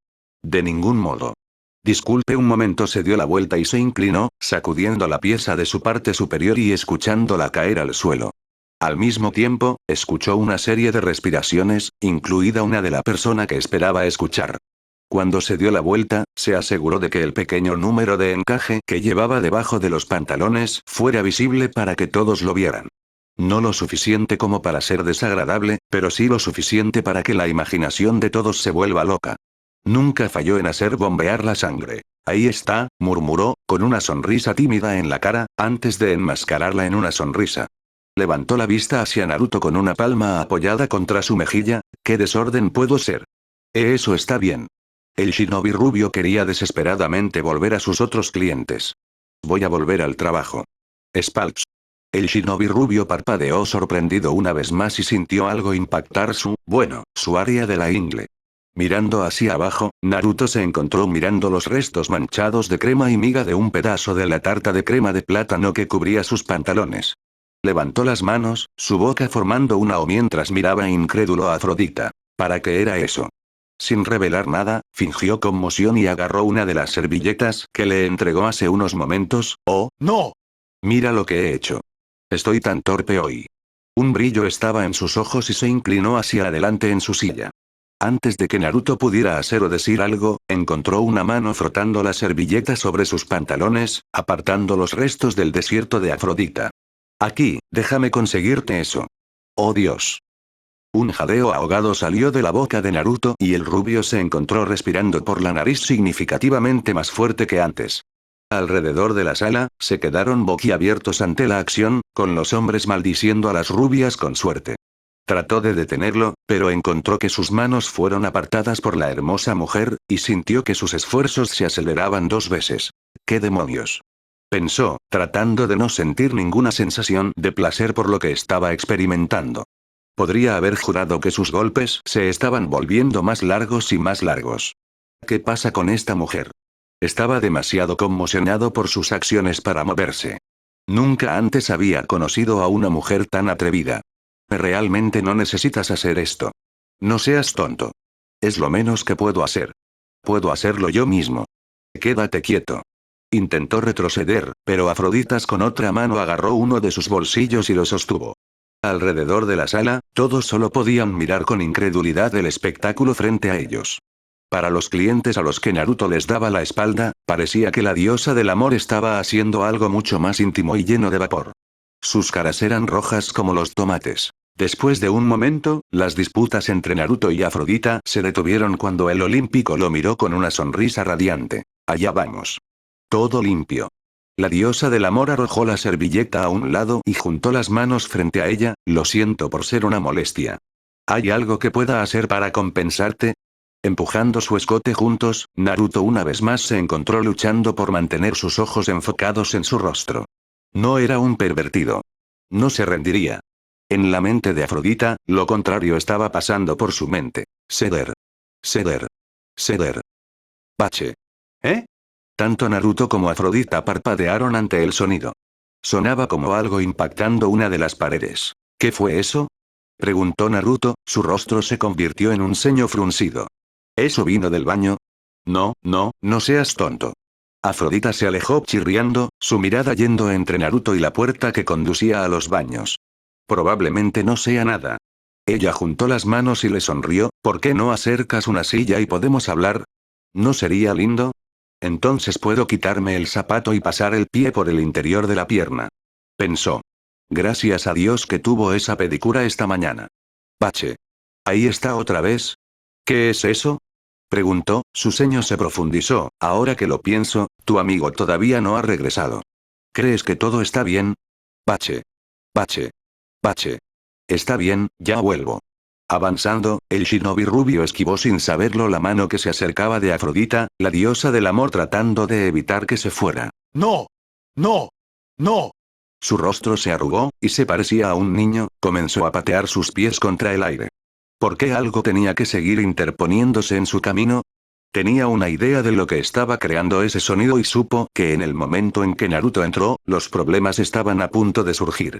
De ningún modo. Disculpe un momento, se dio la vuelta y se inclinó, sacudiendo la pieza de su parte superior y escuchándola caer al suelo. Al mismo tiempo, escuchó una serie de respiraciones, incluida una de la persona que esperaba escuchar. Cuando se dio la vuelta, se aseguró de que el pequeño número de encaje que llevaba debajo de los pantalones fuera visible para que todos lo vieran. No lo suficiente como para ser desagradable, pero sí lo suficiente para que la imaginación de todos se vuelva loca. Nunca falló en hacer bombear la sangre. Ahí está, murmuró, con una sonrisa tímida en la cara, antes de enmascararla en una sonrisa. Levantó la vista hacia Naruto con una palma apoyada contra su mejilla. ¿Qué desorden puedo ser? Eso está bien. El shinobi rubio quería desesperadamente volver a sus otros clientes. Voy a volver al trabajo. Spalks. El shinobi rubio parpadeó sorprendido una vez más y sintió algo impactar su área de la ingle. Mirando hacia abajo, Naruto se encontró mirando los restos manchados de crema y miga de un pedazo de la tarta de crema de plátano que cubría sus pantalones. Levantó las manos, su boca formando una O mientras miraba incrédulo a Afrodita. ¿Para qué era eso? Sin revelar nada, fingió conmoción y agarró una de las servilletas que le entregó hace unos momentos. ¡Oh, no! Mira lo que he hecho. Estoy tan torpe hoy. Un brillo estaba en sus ojos y se inclinó hacia adelante en su silla. Antes de que Naruto pudiera hacer o decir algo, encontró una mano frotando la servilleta sobre sus pantalones, apartando los restos del desierto de Afrodita. Aquí, déjame conseguirte eso. ¡Oh Dios! Un jadeo ahogado salió de la boca de Naruto y el rubio se encontró respirando por la nariz significativamente más fuerte que antes. Alrededor de la sala, se quedaron boquiabiertos ante la acción, con los hombres maldiciendo a las rubias con suerte. Trató de detenerlo, pero encontró que sus manos fueron apartadas por la hermosa mujer, y sintió que sus esfuerzos se aceleraban 2 veces. ¿Qué demonios? Pensó, tratando de no sentir ninguna sensación de placer por lo que estaba experimentando. Podría haber jurado que sus golpes se estaban volviendo más largos y más largos. ¿Qué pasa con esta mujer? Estaba demasiado conmocionado por sus acciones para moverse. Nunca antes había conocido a una mujer tan atrevida. Realmente no necesitas hacer esto. No seas tonto. Es lo menos que puedo hacer. Puedo hacerlo yo mismo. Quédate quieto. Intentó retroceder, pero Afroditas con otra mano agarró uno de sus bolsillos y lo sostuvo. Alrededor de la sala, todos solo podían mirar con incredulidad el espectáculo frente a ellos. Para los clientes a los que Naruto les daba la espalda, parecía que la diosa del amor estaba haciendo algo mucho más íntimo y lleno de vapor. Sus caras eran rojas como los tomates. Después de un momento, las disputas entre Naruto y Afrodita se detuvieron cuando el olímpico lo miró con una sonrisa radiante. Allá vamos. Todo limpio. La diosa del amor arrojó la servilleta a un lado y juntó las manos frente a ella. Lo siento por ser una molestia. ¿Hay algo que pueda hacer para compensarte? Empujando su escote juntos, Naruto una vez más se encontró luchando por mantener sus ojos enfocados en su rostro. No era un pervertido. No se rendiría. En la mente de Afrodita, lo contrario estaba pasando por su mente. Ceder. Ceder. Ceder. Pache. ¿Eh? Tanto Naruto como Afrodita parpadearon ante el sonido. Sonaba como algo impactando una de las paredes. ¿Qué fue eso? Preguntó Naruto, su rostro se convirtió en un ceño fruncido. ¿Eso vino del baño? No, no seas tonto. Afrodita se alejó chirriando, su mirada yendo entre Naruto y la puerta que conducía a los baños. Probablemente no sea nada. Ella juntó las manos y le sonrió. ¿Por qué no acercas una silla y podemos hablar? ¿No sería lindo? Entonces puedo quitarme el zapato y pasar el pie por el interior de la pierna. Pensó. Gracias a Dios que tuvo esa pedicura esta mañana. Pache. ¿Ahí está otra vez? ¿Qué es eso? Preguntó, su ceño se profundizó. Ahora que lo pienso, tu amigo todavía no ha regresado. ¿Crees que todo está bien? Pache. Pache. Pache. Está bien, ya vuelvo. Avanzando, el shinobi rubio esquivó sin saberlo la mano que se acercaba de Afrodita, la diosa del amor tratando de evitar que se fuera. ¡No! ¡No! ¡No! Su rostro se arrugó, y se parecía a un niño, comenzó a patear sus pies contra el aire. ¿Por qué algo tenía que seguir interponiéndose en su camino? Tenía una idea de lo que estaba creando ese sonido y supo que en el momento en que Naruto entró, los problemas estaban a punto de surgir.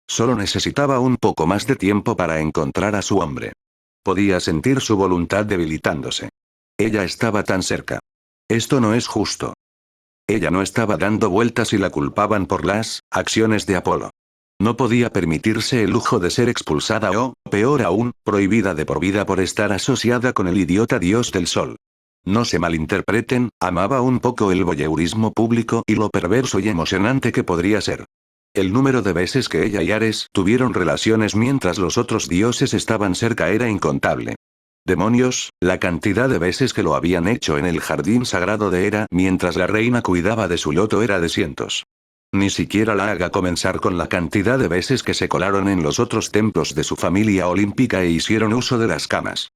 Solo necesitaba un poco más de tiempo para encontrar a su hombre. Podía sentir su voluntad debilitándose. Ella estaba tan cerca. Esto no es justo. Ella no estaba dando vueltas y la culpaban por las acciones de Apolo. No podía permitirse el lujo de ser expulsada o, peor aún, prohibida de por vida por estar asociada con el idiota dios del sol. No se malinterpreten, amaba un poco el voyeurismo público y lo perverso y emocionante que podría ser. El número de veces que ella y Ares tuvieron relaciones mientras los otros dioses estaban cerca era incontable. Demonios, la cantidad de veces que lo habían hecho en el jardín sagrado de Hera mientras la reina cuidaba de su loto era de cientos. Ni siquiera la haga comenzar con la cantidad de veces que se colaron en los otros templos de su familia olímpica e hicieron uso de las camas.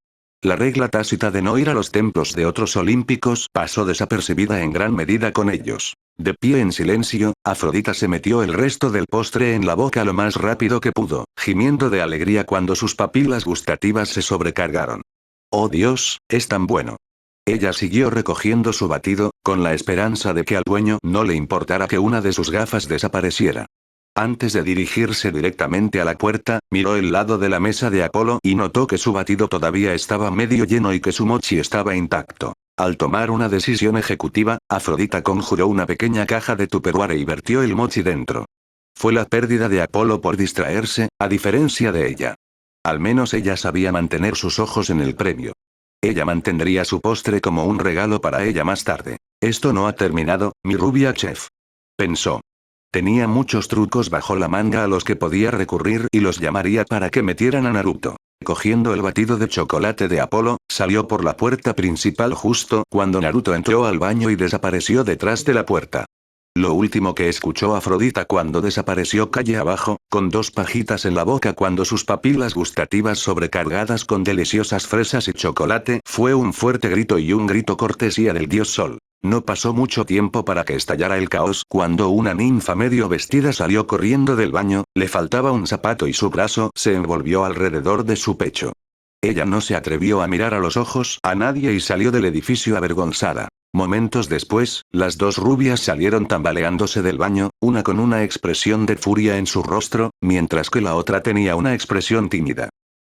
La regla tácita de no ir a los templos de otros olímpicos pasó desapercibida en gran medida con ellos. De pie en silencio, Afrodita se metió el resto del postre en la boca lo más rápido que pudo, gimiendo de alegría cuando sus papilas gustativas se sobrecargaron. Oh Dios, es tan bueno. Ella siguió recogiendo su batido, con la esperanza de que al dueño no le importara que una de sus gafas desapareciera. Antes de dirigirse directamente a la puerta, miró el lado de la mesa de Apolo y notó que su batido todavía estaba medio lleno y que su mochi estaba intacto. Al tomar una decisión ejecutiva, Afrodita conjuró una pequeña caja de tupperware y vertió el mochi dentro. Fue la pérdida de Apolo por distraerse, a diferencia de ella. Al menos ella sabía mantener sus ojos en el premio. Ella mantendría su postre como un regalo para ella más tarde. Esto no ha terminado, mi rubia chef. Pensó. Tenía muchos trucos bajo la manga a los que podía recurrir y los llamaría para que metieran a Naruto. Cogiendo el batido de chocolate de Apolo, salió por la puerta principal justo cuando Naruto entró al baño y desapareció detrás de la puerta. Lo último que escuchó Afrodita cuando desapareció calle abajo, con 2 pajitas en la boca cuando sus papilas gustativas sobrecargadas con deliciosas fresas y chocolate, fue un fuerte grito y un grito cortesía del dios Sol. No pasó mucho tiempo para que estallara el caos cuando una ninfa medio vestida salió corriendo del baño, le faltaba un zapato y su brazo se envolvió alrededor de su pecho. Ella no se atrevió a mirar a los ojos a nadie y salió del edificio avergonzada. Momentos después, las 2 rubias salieron tambaleándose del baño, una con una expresión de furia en su rostro, mientras que la otra tenía una expresión tímida.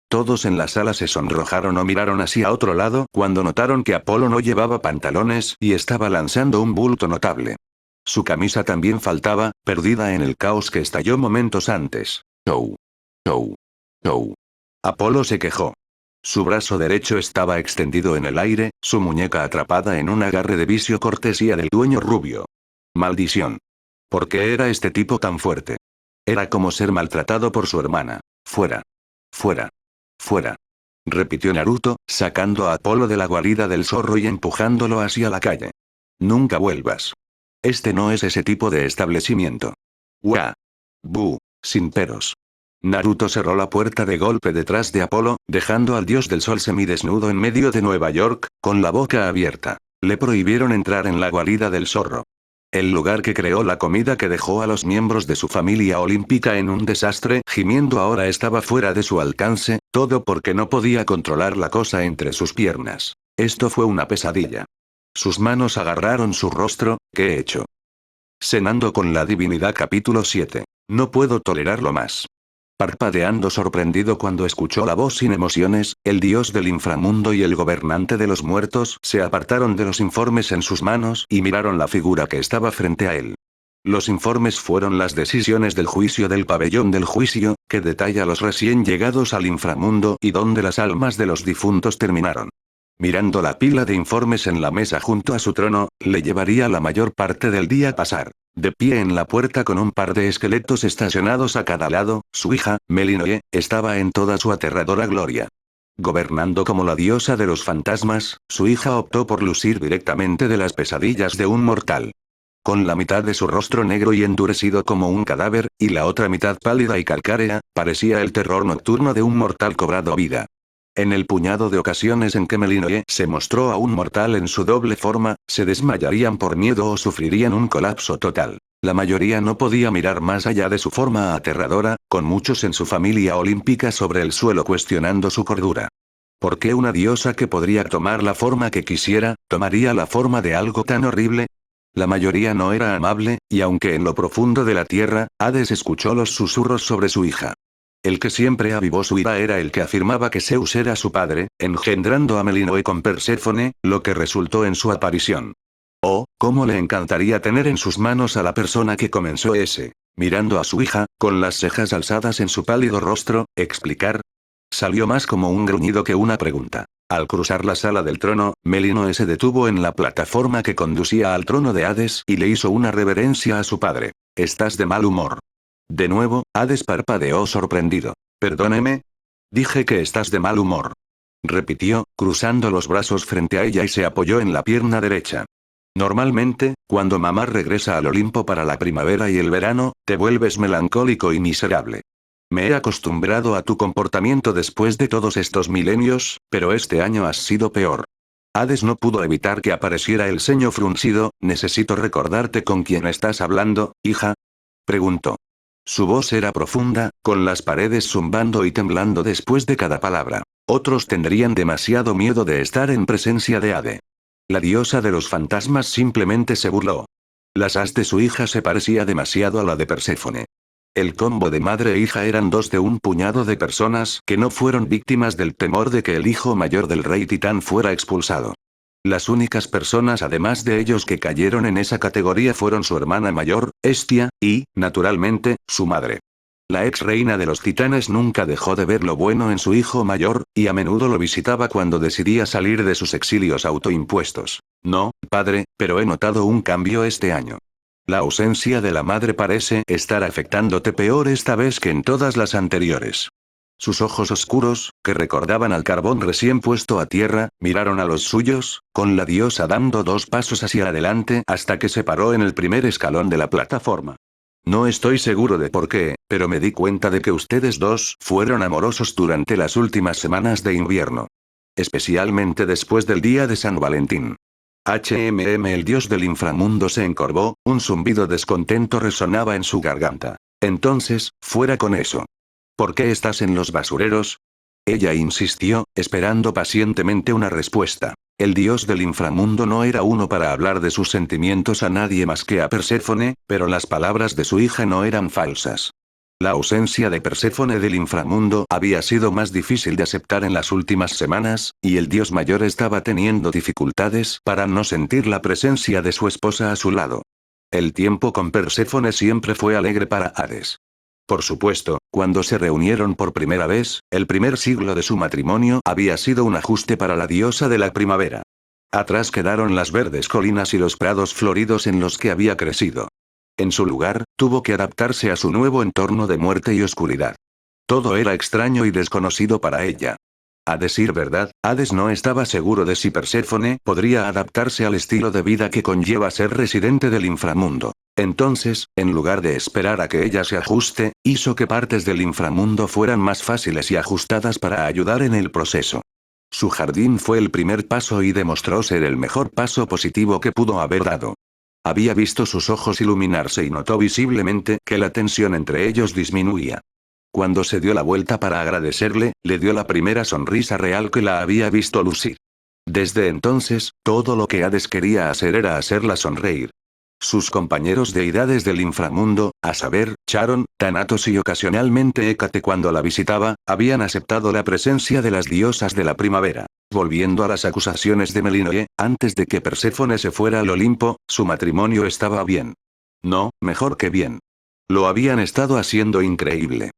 Todos en la sala se sonrojaron o miraron hacia otro lado cuando notaron que Apolo no llevaba pantalones y estaba lanzando un bulto notable. Su camisa también faltaba, perdida en el caos que estalló momentos antes. Show. Show. Show. Apolo se quejó. Su brazo derecho estaba extendido en el aire, su muñeca atrapada en un agarre de vicio cortesía del dueño rubio. Maldición. ¿Por qué era este tipo tan fuerte? Era como ser maltratado por su hermana. Fuera. Fuera. Fuera. Repitió Naruto, sacando a Apolo de la guarida del zorro y empujándolo hacia la calle. Nunca vuelvas. Este no es ese tipo de establecimiento. ¡Guau! ¡Bu! Sin peros. Naruto cerró la puerta de golpe detrás de Apolo, dejando al dios del sol semidesnudo en medio de Nueva York, con la boca abierta. Le prohibieron entrar en la guarida del zorro. El lugar que creó la comida que dejó a los miembros de su familia olímpica en un desastre, gimiendo ahora estaba fuera de su alcance, todo porque no podía controlar la cosa entre sus piernas. Esto fue una pesadilla. Sus manos agarraron su rostro, ¿qué he hecho? Cenando con la divinidad capítulo 7. No puedo tolerarlo más. Parpadeando sorprendido cuando escuchó la voz sin emociones, el dios del inframundo y el gobernante de los muertos se apartaron de los informes en sus manos y miraron la figura que estaba frente a él. Los informes fueron las decisiones del juicio del pabellón del juicio, que detalla los recién llegados al inframundo y donde las almas de los difuntos terminaron. Mirando la pila de informes en la mesa junto a su trono, le llevaría la mayor parte del día pasar. De pie en la puerta con un par de esqueletos estacionados a cada lado, su hija, Melinoe, estaba en toda su aterradora gloria. Gobernando como la diosa de los fantasmas, su hija optó por lucir directamente de las pesadillas de un mortal. Con la mitad de su rostro negro y endurecido como un cadáver, y la otra mitad pálida y calcárea, parecía el terror nocturno de un mortal cobrado vida. En el puñado de ocasiones en que Melinoe se mostró a un mortal en su doble forma, se desmayarían por miedo o sufrirían un colapso total. La mayoría no podía mirar más allá de su forma aterradora, con muchos en su familia olímpica sobre el suelo cuestionando su cordura. ¿Por qué una diosa que podría tomar la forma que quisiera, tomaría la forma de algo tan horrible? La mayoría no era amable, y aunque en lo profundo de la tierra, Hades escuchó los susurros sobre su hija. El que siempre avivó su ira era el que afirmaba que Zeus era su padre, engendrando a Melinoe con Perséfone, lo que resultó en su aparición. Oh, cómo le encantaría tener en sus manos a la persona que comenzó ese. Mirando a su hija, con las cejas alzadas en su pálido rostro, explicar. Salió más como un gruñido que una pregunta. Al cruzar la sala del trono, Melinoe se detuvo en la plataforma que conducía al trono de Hades y le hizo una reverencia a su padre. ¿Estás de mal humor? De nuevo, Hades parpadeó sorprendido. Perdóneme. Dije que estás de mal humor. Repitió, cruzando los brazos frente a ella y se apoyó en la pierna derecha. Normalmente, cuando mamá regresa al Olimpo para la primavera y el verano, te vuelves melancólico y miserable. Me he acostumbrado a tu comportamiento después de todos estos milenios, pero este año has sido peor. Hades no pudo evitar que apareciera el ceño fruncido. ¿Necesito recordarte con quién estás hablando, hija? Preguntó. Su voz era profunda, con las paredes zumbando y temblando después de cada palabra. Otros tendrían demasiado miedo de estar en presencia de Hade. La diosa de los fantasmas simplemente se burló. Las as de su hija se parecía demasiado a la de Perséfone. El combo de madre e hija eran dos de un puñado de personas que no fueron víctimas del temor de que el hijo mayor del rey titán fuera expulsado. Las únicas personas además de ellos que cayeron en esa categoría fueron su hermana mayor, Hestia, y, naturalmente, su madre. La ex reina de los titanes nunca dejó de ver lo bueno en su hijo mayor, y a menudo lo visitaba cuando decidía salir de sus exilios autoimpuestos. No, padre, pero he notado un cambio este año. La ausencia de la madre parece estar afectándote peor esta vez que en todas las anteriores. Sus ojos oscuros, que recordaban al carbón recién puesto a tierra, miraron a los suyos, con la diosa dando 2 pasos hacia adelante hasta que se paró en el primer escalón de la plataforma. No estoy seguro de por qué, pero me di cuenta de que ustedes dos fueron amorosos durante las últimas semanas de invierno. Especialmente después del día de San Valentín. El dios del inframundo se encorvó, un zumbido descontento resonaba en su garganta. Entonces, fuera con eso. ¿Por qué estás en los basureros? Ella insistió, esperando pacientemente una respuesta. El dios del inframundo no era uno para hablar de sus sentimientos a nadie más que a Perséfone, pero las palabras de su hija no eran falsas. La ausencia de Perséfone del inframundo había sido más difícil de aceptar en las últimas semanas, y el dios mayor estaba teniendo dificultades para no sentir la presencia de su esposa a su lado. El tiempo con Perséfone siempre fue alegre para Hades. Por supuesto, cuando se reunieron por primera vez, el primer siglo de su matrimonio había sido un ajuste para la diosa de la primavera. Atrás quedaron las verdes colinas y los prados floridos en los que había crecido. En su lugar, tuvo que adaptarse a su nuevo entorno de muerte y oscuridad. Todo era extraño y desconocido para ella. A decir verdad, Hades no estaba seguro de si Perséfone podría adaptarse al estilo de vida que conlleva ser residente del inframundo. Entonces, en lugar de esperar a que ella se ajuste, hizo que partes del inframundo fueran más fáciles y ajustadas para ayudar en el proceso. Su jardín fue el primer paso y demostró ser el mejor paso positivo que pudo haber dado. Había visto sus ojos iluminarse y notó visiblemente que la tensión entre ellos disminuía. Cuando se dio la vuelta para agradecerle, le dio la primera sonrisa real que la había visto lucir. Desde entonces, todo lo que Hades quería hacer era hacerla sonreír. Sus compañeros deidades del inframundo, a saber, Charon, Thanatos y ocasionalmente Hécate cuando la visitaba, habían aceptado la presencia de las diosas de la primavera. Volviendo a las acusaciones de Melinoe, antes de que Perséfone se fuera al Olimpo, su matrimonio estaba bien. No, mejor que bien. Lo habían estado haciendo increíble.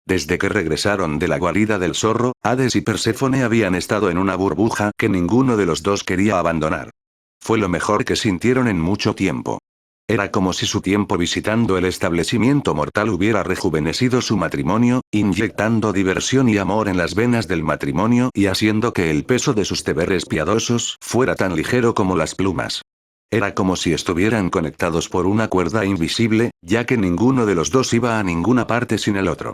Desde que regresaron de la guarida del zorro, Hades y Perséfone habían estado en una burbuja que ninguno de los dos quería abandonar. Fue lo mejor que sintieron en mucho tiempo. Era como si su tiempo visitando el establecimiento mortal hubiera rejuvenecido su matrimonio, inyectando diversión y amor en las venas del matrimonio y haciendo que el peso de sus deberes piadosos fuera tan ligero como las plumas. Era como si estuvieran conectados por una cuerda invisible, ya que ninguno de los dos iba a ninguna parte sin el otro.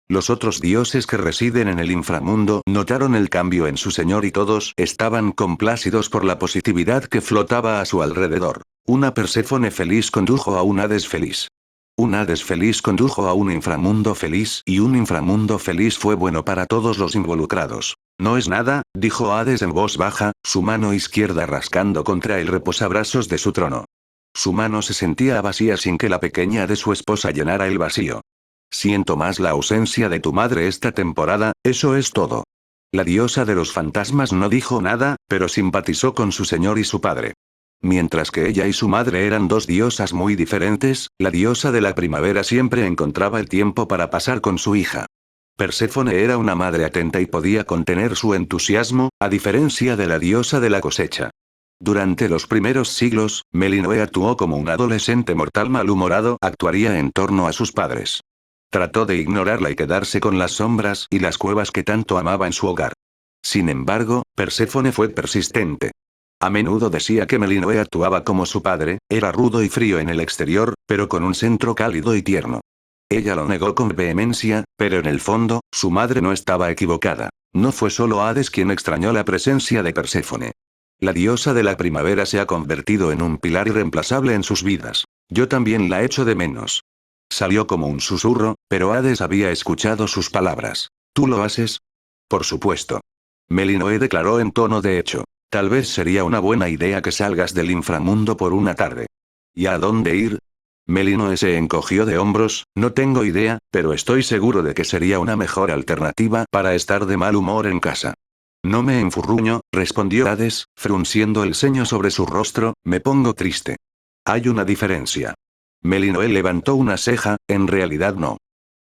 Los otros dioses que residen en el inframundo notaron el cambio en su señor y todos estaban complácidos por la positividad que flotaba a su alrededor. Una Perséfone feliz condujo a un Hades feliz. Un Hades feliz condujo a un inframundo feliz y un inframundo feliz fue bueno para todos los involucrados. No es nada, dijo Hades en voz baja, su mano izquierda rascando contra el reposabrazos de su trono. Su mano se sentía vacía sin que la pequeña de su esposa llenara el vacío. Siento más la ausencia de tu madre esta temporada, eso es todo. La diosa de los fantasmas no dijo nada, pero simpatizó con su señor y su padre. Mientras que ella y su madre eran dos diosas muy diferentes, la diosa de la primavera siempre encontraba el tiempo para pasar con su hija. Perséfone era una madre atenta y podía contener su entusiasmo, a diferencia de la diosa de la cosecha. Durante los primeros siglos, Melinoe actuó como un adolescente mortal malhumorado actuaría en torno a sus padres. Trató de ignorarla y quedarse con las sombras y las cuevas que tanto amaba en su hogar. Sin embargo, Perséfone fue persistente. A menudo decía que Melinoe actuaba como su padre, era rudo y frío en el exterior, pero con un centro cálido y tierno. Ella lo negó con vehemencia, pero en el fondo, su madre no estaba equivocada. No fue solo Hades quien extrañó la presencia de Perséfone. La diosa de la primavera se ha convertido en un pilar irreemplazable en sus vidas. Yo también la echo de menos. Salió como un susurro, pero Hades había escuchado sus palabras. ¿Tú lo haces? Por supuesto. Melinoe declaró en tono de hecho. Tal vez sería una buena idea que salgas del inframundo por una tarde. ¿Y a dónde ir? Melinoe se encogió de hombros, no tengo idea, pero estoy seguro de que sería una mejor alternativa para estar de mal humor en casa. No me enfurruño, respondió Hades, frunciendo el ceño sobre su rostro, me pongo triste. Hay una diferencia. Melinoe levantó una ceja, en realidad no.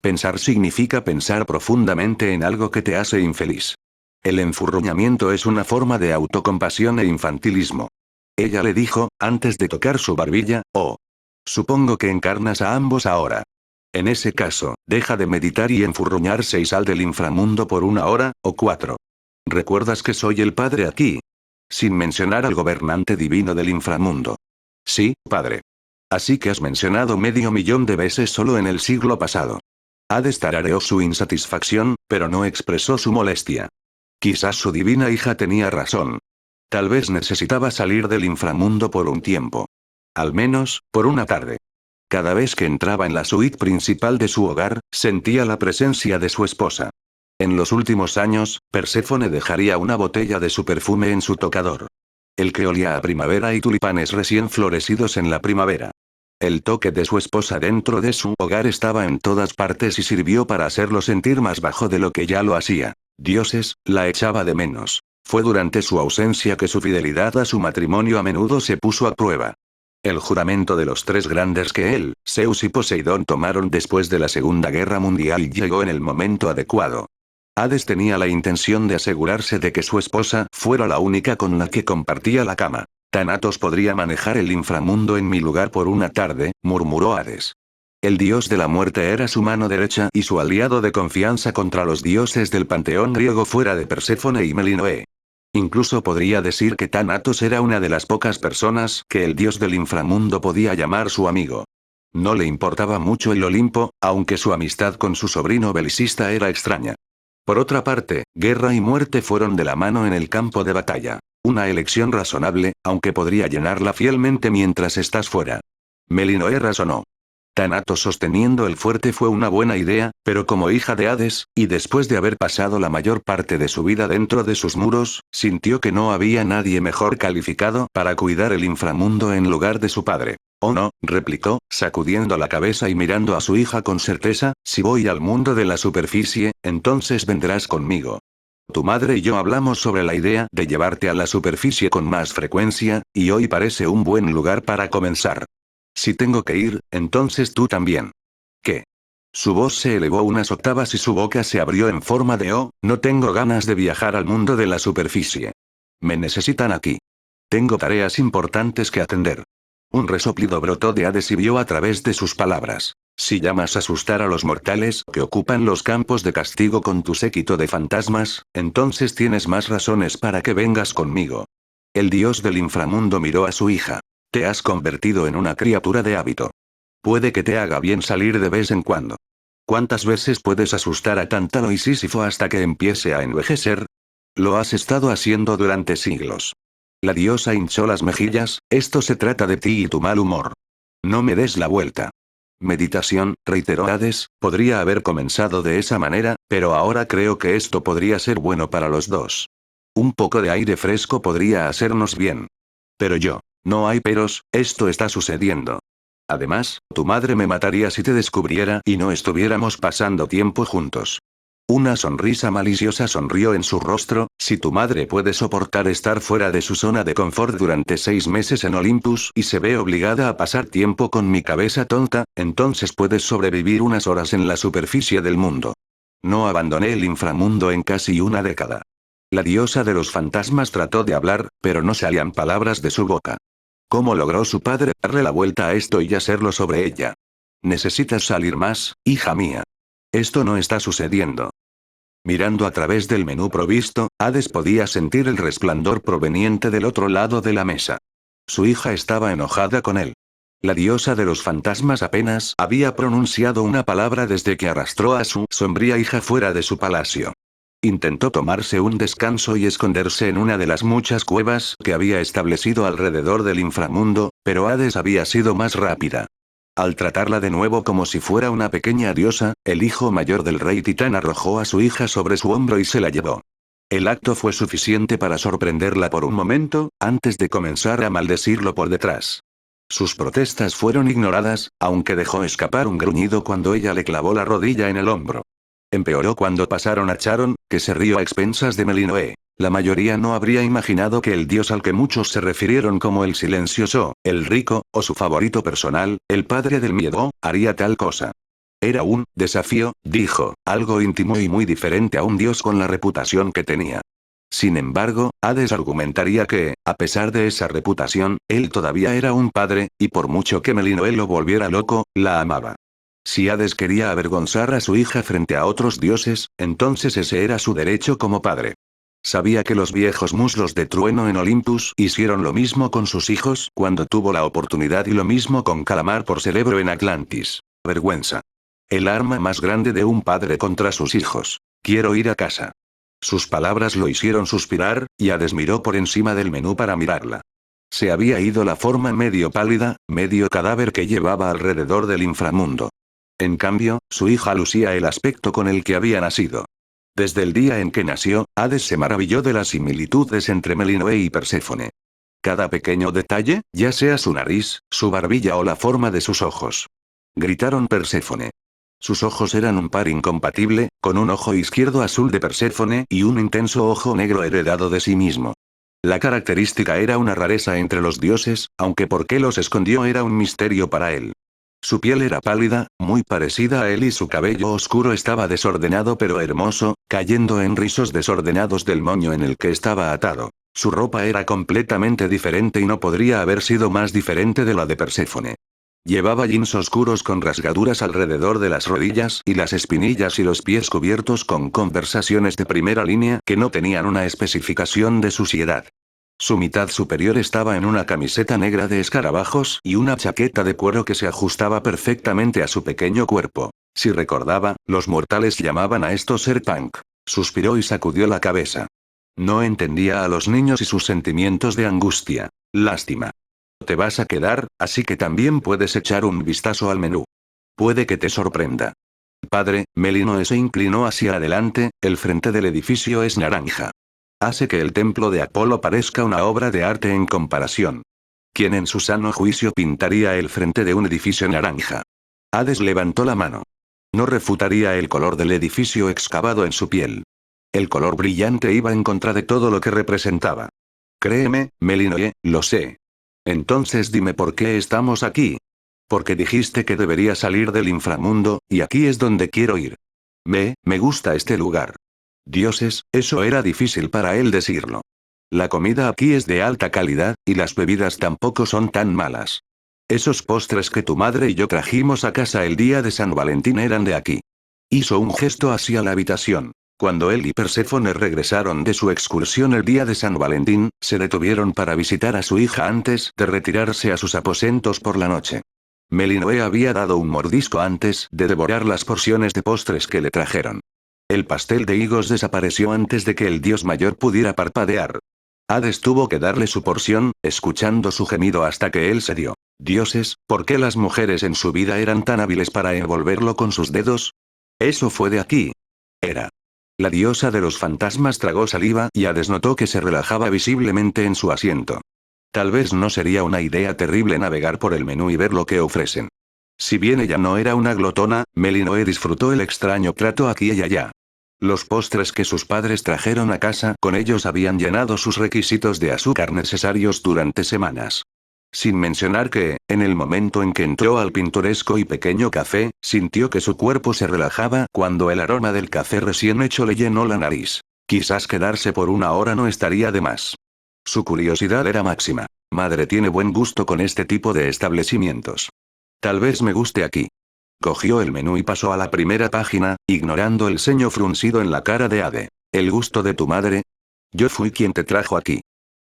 Pensar significa pensar profundamente en algo que te hace infeliz. El enfurruñamiento es una forma de autocompasión e infantilismo. Ella le dijo, antes de tocar su barbilla, oh. Supongo que encarnas a ambos ahora. En ese caso, deja de meditar y enfurruñarse y sal del inframundo por 1 hora, o 4. ¿Recuerdas que soy el padre aquí? Sin mencionar al gobernante divino del inframundo. Sí, padre. Así que has mencionado 500.000 de veces solo en el siglo pasado. Hades tarareó su insatisfacción, pero no expresó su molestia. Quizás su divina hija tenía razón. Tal vez necesitaba salir del inframundo por un tiempo. Al menos, por una tarde. Cada vez que entraba en la suite principal de su hogar, sentía la presencia de su esposa. En los últimos años, Perséfone dejaría una botella de su perfume en su tocador. El que olía a primavera y tulipanes recién florecidos en la primavera. El toque de su esposa dentro de su hogar estaba en todas partes y sirvió para hacerlo sentir más bajo de lo que ya lo hacía. Dioses, la echaba de menos. Fue durante su ausencia que su fidelidad a su matrimonio a menudo se puso a prueba. El juramento de los 3 grandes que él, Zeus y Poseidón tomaron después de la Segunda Guerra Mundial llegó en el momento adecuado. Hades tenía la intención de asegurarse de que su esposa fuera la única con la que compartía la cama. Thanatos podría manejar el inframundo en mi lugar por una tarde, murmuró Hades. El dios de la muerte era su mano derecha y su aliado de confianza contra los dioses del panteón griego fuera de Perséfone y Melinoe. Incluso podría decir que Thanatos era una de las pocas personas que el dios del inframundo podía llamar su amigo. No le importaba mucho el Olimpo, aunque su amistad con su sobrino belicista era extraña. Por otra parte, guerra y muerte fueron de la mano en el campo de batalla. Una elección razonable, aunque podría llenarla fielmente mientras estás fuera. Melinoe razonó. Thanatos sosteniendo el fuerte fue una buena idea, pero como hija de Hades, y después de haber pasado la mayor parte de su vida dentro de sus muros, sintió que no había nadie mejor calificado para cuidar el inframundo en lugar de su padre. Oh no, replicó, sacudiendo la cabeza y mirando a su hija con certeza, si voy al mundo de la superficie, entonces vendrás conmigo. Tu madre y yo hablamos sobre la idea de llevarte a la superficie con más frecuencia, y hoy parece un buen lugar para comenzar. Si tengo que ir, entonces tú también. ¿Qué? Su voz se elevó unas octavas y su boca se abrió en forma de O, no tengo ganas de viajar al mundo de la superficie. Me necesitan aquí. Tengo tareas importantes que atender. Un resoplido brotó de Hades y vio a través de sus palabras. Si llamas a asustar a los mortales que ocupan los campos de castigo con tu séquito de fantasmas, entonces tienes más razones para que vengas conmigo. El dios del inframundo miró a su hija. Te has convertido en una criatura de hábito. Puede que te haga bien salir de vez en cuando. ¿Cuántas veces puedes asustar a Tántalo y Sísifo hasta que empiece a envejecer? Lo has estado haciendo durante siglos. La diosa hinchó las mejillas, esto se trata de ti y tu mal humor. No me des la vuelta. Meditación, reiteró Hades, podría haber comenzado de esa manera, pero ahora creo que esto podría ser bueno para los dos. Un poco de aire fresco podría hacernos bien. Pero yo. No hay peros, esto está sucediendo. Además, tu madre me mataría si te descubriera y no estuviéramos pasando tiempo juntos. Una sonrisa maliciosa sonrió en su rostro, si tu madre puede soportar estar fuera de su zona de confort durante 6 meses en Olympus y se ve obligada a pasar tiempo con mi cabeza tonta, entonces puedes sobrevivir unas horas en la superficie del mundo. No abandoné el inframundo en casi una década. La diosa de los fantasmas trató de hablar, pero no salían palabras de su boca. ¿Cómo logró su padre darle la vuelta a esto y hacerlo sobre ella? Necesitas salir más, hija mía. Esto no está sucediendo. Mirando a través del menú provisto, Hades podía sentir el resplandor proveniente del otro lado de la mesa. Su hija estaba enojada con él. La diosa de los fantasmas apenas había pronunciado una palabra desde que arrastró a su sombría hija fuera de su palacio. Intentó tomarse un descanso y esconderse en una de las muchas cuevas que había establecido alrededor del inframundo, pero Hades había sido más rápida. Al tratarla de nuevo como si fuera una pequeña diosa, el hijo mayor del rey titán arrojó a su hija sobre su hombro y se la llevó. El acto fue suficiente para sorprenderla por un momento, antes de comenzar a maldecirlo por detrás. Sus protestas fueron ignoradas, aunque dejó escapar un gruñido cuando ella le clavó la rodilla en el hombro. Empeoró cuando pasaron a Charon, que se rió a expensas de Melinoe. La mayoría no habría imaginado que el dios al que muchos se refirieron como el silencioso, el rico, o su favorito personal, el padre del miedo, haría tal cosa. Era un desafío, dijo, algo íntimo y muy diferente a un dios con la reputación que tenía. Sin embargo, Hades argumentaría que, a pesar de esa reputación, él todavía era un padre, y por mucho que Melinoe lo volviera loco, la amaba. Si Hades quería avergonzar a su hija frente a otros dioses, entonces ese era su derecho como padre. Sabía que los viejos muslos de trueno en Olympus hicieron lo mismo con sus hijos cuando tuvo la oportunidad y lo mismo con Calamar por Cerebro en Atlantis. Vergüenza. El arma más grande de un padre contra sus hijos. Quiero ir a casa. Sus palabras lo hicieron suspirar, y Hades miró por encima del menú para mirarla. Se había ido la forma medio pálida, medio cadáver que llevaba alrededor del inframundo. En cambio, su hija lucía el aspecto con el que había nacido. Desde el día en que nació, Hades se maravilló de las similitudes entre Melinoe y Perséfone. Cada pequeño detalle, ya sea su nariz, su barbilla o la forma de sus ojos. Gritaron Perséfone. Sus ojos eran un par incompatible, con un ojo izquierdo azul de Perséfone y un intenso ojo negro heredado de sí mismo. La característica era una rareza entre los dioses, aunque por qué los escondió era un misterio para él. Su piel era pálida, muy parecida a él y su cabello oscuro estaba desordenado pero hermoso, cayendo en rizos desordenados del moño en el que estaba atado. Su ropa era completamente diferente y no podría haber sido más diferente de la de Perséfone. Llevaba jeans oscuros con rasgaduras alrededor de las rodillas y las espinillas y los pies cubiertos con conversaciones de primera línea que no tenían una especificación de suciedad. Su mitad superior estaba en una camiseta negra de escarabajos y una chaqueta de cuero que se ajustaba perfectamente a su pequeño cuerpo. Si recordaba, los mortales llamaban a esto ser punk. Suspiró y sacudió la cabeza. No entendía a los niños y sus sentimientos de angustia. Lástima. Te vas a quedar, así que también puedes echar un vistazo al menú. Puede que te sorprenda. Padre, Melinoe se inclinó hacia adelante, el frente del edificio es naranja. Hace que el templo de Apolo parezca una obra de arte en comparación. ¿Quién en su sano juicio pintaría el frente de un edificio naranja? Hades levantó la mano. No refutaría el color del edificio excavado en su piel. El color brillante iba en contra de todo lo que representaba. Créeme, Melinoe, lo sé. Entonces dime por qué estamos aquí. Porque dijiste que debería salir del inframundo, y aquí es donde quiero ir. Me gusta este lugar. Dioses, eso era difícil para él decirlo. La comida aquí es de alta calidad, y las bebidas tampoco son tan malas. Esos postres que tu madre y yo trajimos a casa el día de San Valentín eran de aquí. Hizo un gesto hacia la habitación. Cuando él y Perséfone regresaron de su excursión el día de San Valentín, se detuvieron para visitar a su hija antes de retirarse a sus aposentos por la noche. Melinoe había dado un mordisco antes de devorar las porciones de postres que le trajeron. El pastel de higos desapareció antes de que el dios mayor pudiera parpadear. Hades tuvo que darle su porción, escuchando su gemido hasta que él cedió. Dioses, ¿por qué las mujeres en su vida eran tan hábiles para envolverlo con sus dedos? Eso fue de aquí. Era. La diosa de los fantasmas tragó saliva y Hades notó que se relajaba visiblemente en su asiento. Tal vez no sería una idea terrible navegar por el menú y ver lo que ofrecen. Si bien ella no era una glotona, Melinoe disfrutó el extraño trato aquí y allá. Los postres que sus padres trajeron a casa con ellos habían llenado sus requisitos de azúcar necesarios durante semanas. Sin mencionar que, en el momento en que entró al pintoresco y pequeño café, sintió que su cuerpo se relajaba cuando el aroma del café recién hecho le llenó la nariz. Quizás quedarse por una hora no estaría de más. Su curiosidad era máxima. Madre tiene buen gusto con este tipo de establecimientos. Tal vez me guste aquí. Cogió el menú y pasó a la primera página, ignorando el ceño fruncido en la cara de Hades. ¿El gusto de tu madre? Yo fui quien te trajo aquí.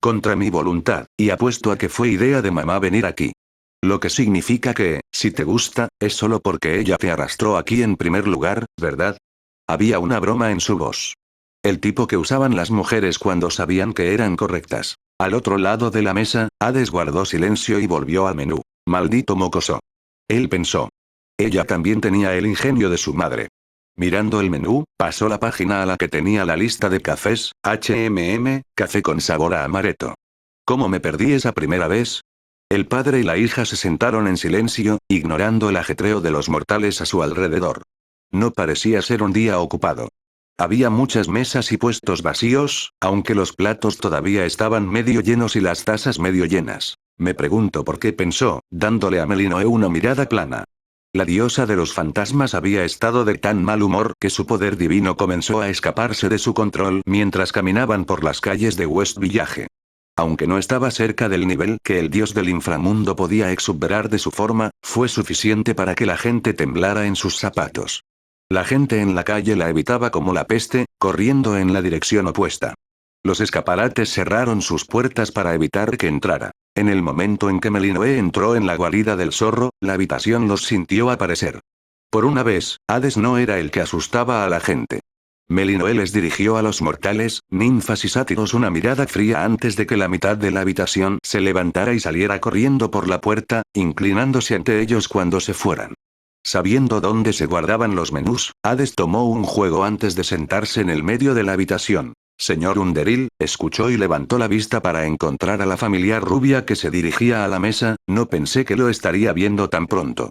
Contra mi voluntad, y apuesto a que fue idea de mamá venir aquí. Lo que significa que, si te gusta, es solo porque ella te arrastró aquí en primer lugar, ¿verdad? Había una broma en su voz. El tipo que usaban las mujeres cuando sabían que eran correctas. Al otro lado de la mesa, Hades guardó silencio y volvió al menú. Maldito mocoso. Él pensó. Ella también tenía el ingenio de su madre. Mirando el menú, pasó la página a la que tenía la lista de cafés, café con sabor a amaretto. ¿Cómo me perdí esa primera vez? El padre y la hija se sentaron en silencio, ignorando el ajetreo de los mortales a su alrededor. No parecía ser un día ocupado. Había muchas mesas y puestos vacíos, aunque los platos todavía estaban medio llenos y las tazas medio llenas. Me pregunto por qué, pensó, dándole a Melinoe una mirada plana. La diosa de los fantasmas había estado de tan mal humor que su poder divino comenzó a escaparse de su control mientras caminaban por las calles de West Village. Aunque no estaba cerca del nivel que el dios del inframundo podía exuberar de su forma, fue suficiente para que la gente temblara en sus zapatos. La gente en la calle la evitaba como la peste, corriendo en la dirección opuesta. Los escaparates cerraron sus puertas para evitar que entrara. En el momento en que Melinoe entró en la guarida del zorro, la habitación los sintió aparecer. Por una vez, Hades no era el que asustaba a la gente. Melinoe les dirigió a los mortales, ninfas y sátiros una mirada fría antes de que la mitad de la habitación se levantara y saliera corriendo por la puerta, inclinándose ante ellos cuando se fueran. Sabiendo dónde se guardaban los menús, Hades tomó un juego antes de sentarse en el medio de la habitación. Señor Underhill, escuchó y levantó la vista para encontrar a la familiar rubia que se dirigía a la mesa, no pensé que lo estaría viendo tan pronto.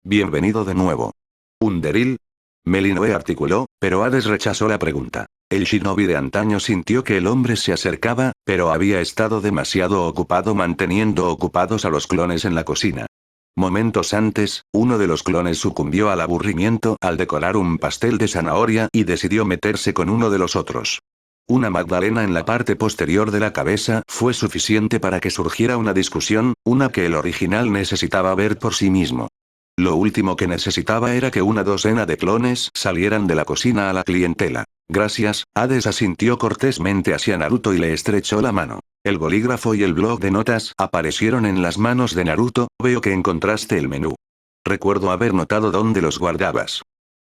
Bienvenido de nuevo. Underhill. Melinoe articuló, pero Hades rechazó la pregunta. El shinobi de antaño sintió que el hombre se acercaba, pero había estado demasiado ocupado manteniendo ocupados a los clones en la cocina. Momentos antes, uno de los clones sucumbió al aburrimiento al decorar un pastel de zanahoria y decidió meterse con uno de los otros. Una magdalena en la parte posterior de la cabeza fue suficiente para que surgiera una discusión, una que el original necesitaba ver por sí mismo. Lo último que necesitaba era que una docena de clones salieran de la cocina a la clientela. Gracias, Hades asintió cortésmente hacia Naruto y le estrechó la mano. El bolígrafo y el bloc de notas aparecieron en las manos de Naruto. Veo que encontraste el menú. Recuerdo haber notado dónde los guardabas.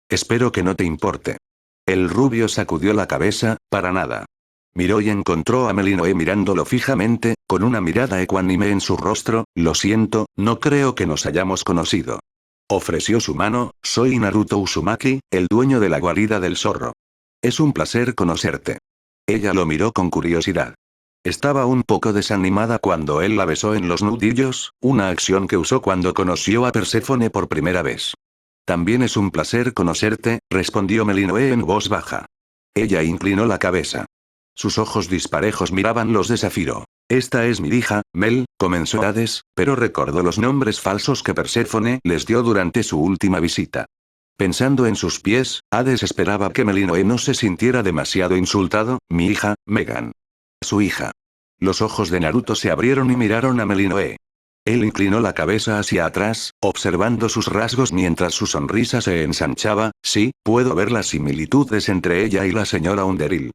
Espero que no te importe. El rubio sacudió la cabeza, para nada. Miró y encontró a Melinoe mirándolo fijamente, con una mirada ecuánime en su rostro. Lo siento, no creo que nos hayamos conocido. Ofreció su mano. Soy Naruto Uzumaki, el dueño de la guarida del zorro. Es un placer conocerte. Ella lo miró con curiosidad. Estaba un poco desanimada cuando él la besó en los nudillos, una acción que usó cuando conoció a Perséfone por primera vez. También es un placer conocerte, respondió Melinoe en voz baja. Ella inclinó la cabeza. Sus ojos disparejos miraban los de Zafiro. Esta es mi hija, Mel, comenzó Hades, pero recordó los nombres falsos que Perséfone les dio durante su última visita. Pensando en sus pies, Hades esperaba que Melinoe no se sintiera demasiado insultado. Mi hija, Megan. Su hija. Los ojos de Naruto se abrieron y miraron a Melinoe. Él inclinó la cabeza hacia atrás, observando sus rasgos mientras su sonrisa se ensanchaba. Sí, puedo ver las similitudes entre ella y la señora Underhill.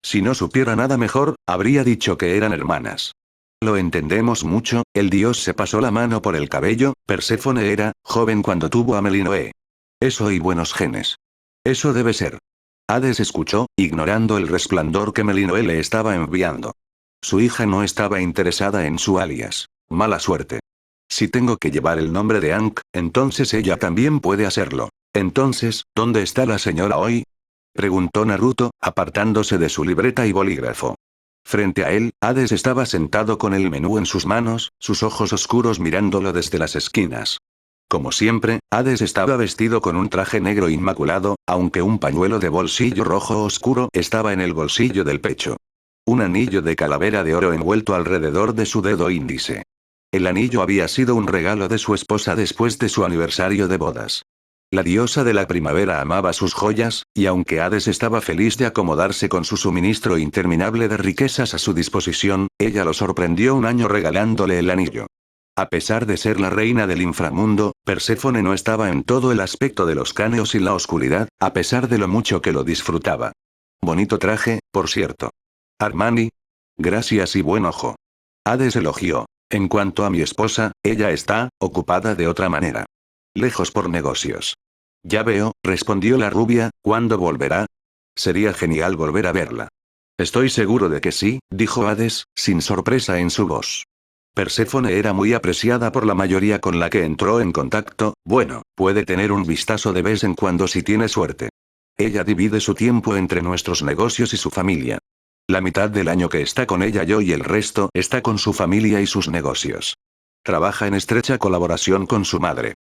Si no supiera nada mejor, habría dicho que eran hermanas. Lo entendemos mucho. El dios se pasó la mano por el cabello. Perséfone era joven cuando tuvo a Melinoe. Eso y buenos genes. Eso debe ser. Hades escuchó, ignorando el resplandor que Melinoe le estaba enviando. Su hija no estaba interesada en su alias. Mala suerte. Si tengo que llevar el nombre de Ankh, entonces ella también puede hacerlo. Entonces, ¿dónde está la señora hoy? Preguntó Naruto, apartándose de su libreta y bolígrafo. Frente a él, Hades estaba sentado con el menú en sus manos, sus ojos oscuros mirándolo desde las esquinas. Como siempre, Hades estaba vestido con un traje negro inmaculado, aunque un pañuelo de bolsillo rojo oscuro estaba en el bolsillo del pecho. Un anillo de calavera de oro envuelto alrededor de su dedo índice. El anillo había sido un regalo de su esposa después de su aniversario de bodas. La diosa de la primavera amaba sus joyas, y aunque Hades estaba feliz de acomodarse con su suministro interminable de riquezas a su disposición, ella lo sorprendió un año regalándole el anillo. A pesar de ser la reina del inframundo, Perséfone no estaba en todo el aspecto de los cáneos y la oscuridad, a pesar de lo mucho que lo disfrutaba. Bonito traje, por cierto. Armani. Gracias y buen ojo. Hades elogió. En cuanto a mi esposa, ella está ocupada de otra manera. Lejos por negocios. Ya veo, respondió la rubia. ¿Cuándo volverá? Sería genial volver a verla. Estoy seguro de que sí, dijo Hades, sin sorpresa en su voz. Perséfone era muy apreciada por la mayoría con la que entró en contacto, bueno, puede tener un vistazo de vez en cuando si tiene suerte. Ella divide su tiempo entre nuestros negocios y su familia. La mitad del año que está con ella yo y el resto está con su familia y sus negocios. Trabaja en estrecha colaboración con su madre.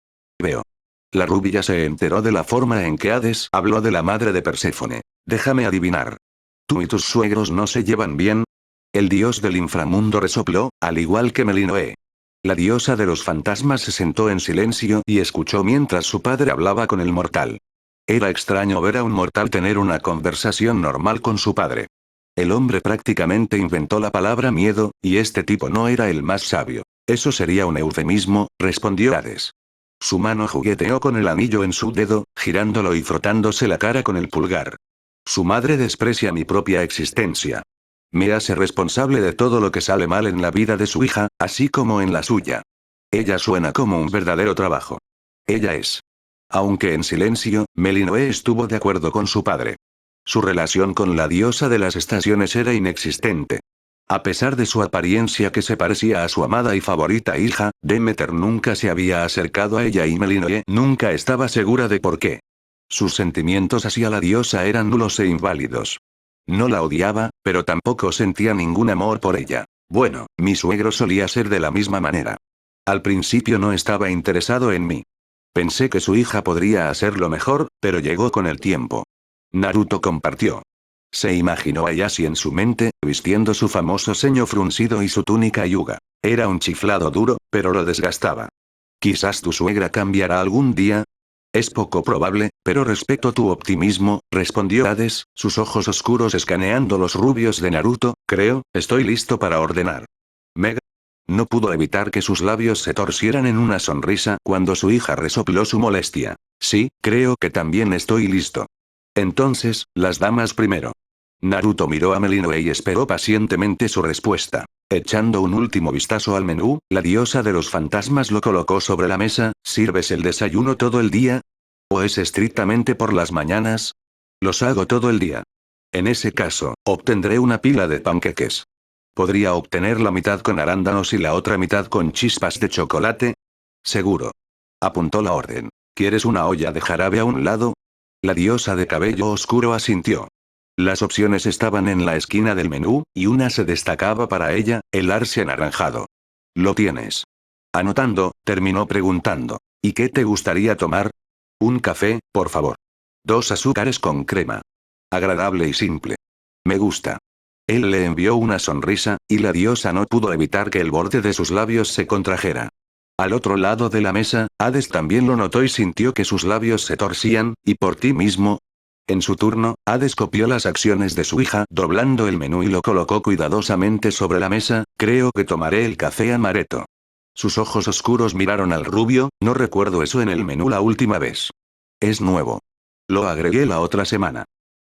Veo. La rubia se enteró de la forma en que Hades habló de la madre de Perséfone. Déjame adivinar. ¿Tú y tus suegros no se llevan bien? El dios del inframundo resopló, al igual que Melinoe. La diosa de los fantasmas se sentó en silencio y escuchó mientras su padre hablaba con el mortal. Era extraño ver a un mortal tener una conversación normal con su padre. El hombre prácticamente inventó la palabra miedo, y este tipo no era el más sabio. Eso sería un eufemismo, respondió Hades. Su mano jugueteó con el anillo en su dedo, girándolo y frotándose la cara con el pulgar. Su madre desprecia mi propia existencia. Me hace responsable de todo lo que sale mal en la vida de su hija, así como en la suya. Ella suena como un verdadero trabajo. Ella es. Aunque en silencio, Melinoe estuvo de acuerdo con su padre. Su relación con la diosa de las estaciones era inexistente. A pesar de su apariencia que se parecía a su amada y favorita hija, Demeter nunca se había acercado a ella y Melinoe nunca estaba segura de por qué. Sus sentimientos hacia la diosa eran nulos e inválidos. No la odiaba, pero tampoco sentía ningún amor por ella. Bueno, mi suegro solía ser de la misma manera. Al principio no estaba interesado en mí. Pensé que su hija podría hacerlo mejor, pero llegó con el tiempo. Naruto compartió. Se imaginó a Yashi en su mente, vistiendo su famoso ceño fruncido y su túnica yuga. Era un chiflado duro, pero lo desgastaba. Quizás tu suegra cambiará algún día. Es poco probable, pero respeto tu optimismo, respondió Hades, sus ojos oscuros escaneando los rubios de Naruto. Creo, estoy listo para ordenar. Mega. No pudo evitar que sus labios se torcieran en una sonrisa cuando su hija resopló su molestia. Sí, creo que también estoy listo. Entonces, las damas primero. Naruto miró a Melinoe y esperó pacientemente su respuesta. Echando un último vistazo al menú, la diosa de los fantasmas lo colocó sobre la mesa. ¿Sirves el desayuno todo el día? ¿O es estrictamente por las mañanas? Los hago todo el día. En ese caso, obtendré una pila de panqueques. ¿Podría obtener la mitad con arándanos y la otra mitad con chispas de chocolate? Seguro. Apuntó la orden. ¿Quieres una olla de jarabe a un lado? La diosa de cabello oscuro asintió. Las opciones estaban en la esquina del menú, y una se destacaba para ella, el arce anaranjado. Lo tienes. Anotando, terminó preguntando. ¿Y qué te gustaría tomar? Un café, por favor. 2 azúcares con crema. Agradable y simple. Me gusta. Él le envió una sonrisa, y la diosa no pudo evitar que el borde de sus labios se contrajera. Al otro lado de la mesa, Hades también lo notó y sintió que sus labios se torcían, y por ti mismo. En su turno, Hades copió las acciones de su hija, doblando el menú y lo colocó cuidadosamente sobre la mesa. Creo que tomaré el café amaretto. Sus ojos oscuros miraron al rubio. No recuerdo eso en el menú la última vez. Es nuevo. Lo agregué la otra semana.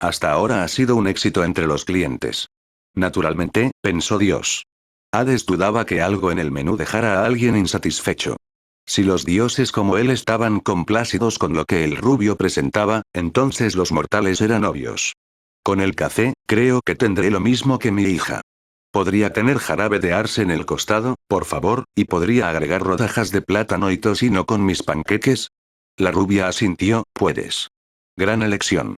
Hasta ahora ha sido un éxito entre los clientes. Naturalmente, pensó Dios. Hades dudaba que algo en el menú dejara a alguien insatisfecho. Si los dioses como él estaban complacidos con lo que el rubio presentaba, entonces los mortales eran obvios. Con el café, creo que tendré lo mismo que mi hija. ¿Podría tener jarabe de arce en el costado, por favor, y podría agregar rodajas de plátano y tocino con mis panqueques? La rubia asintió. Puedes. Gran elección.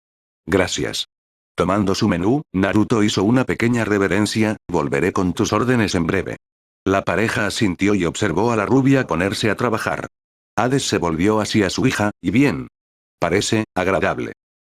Gracias. Tomando su menú, Naruto hizo una pequeña reverencia. Volveré con tus órdenes en breve. La pareja asintió y observó a la rubia ponerse a trabajar. Hades se volvió hacia su hija, y bien. Parece agradable.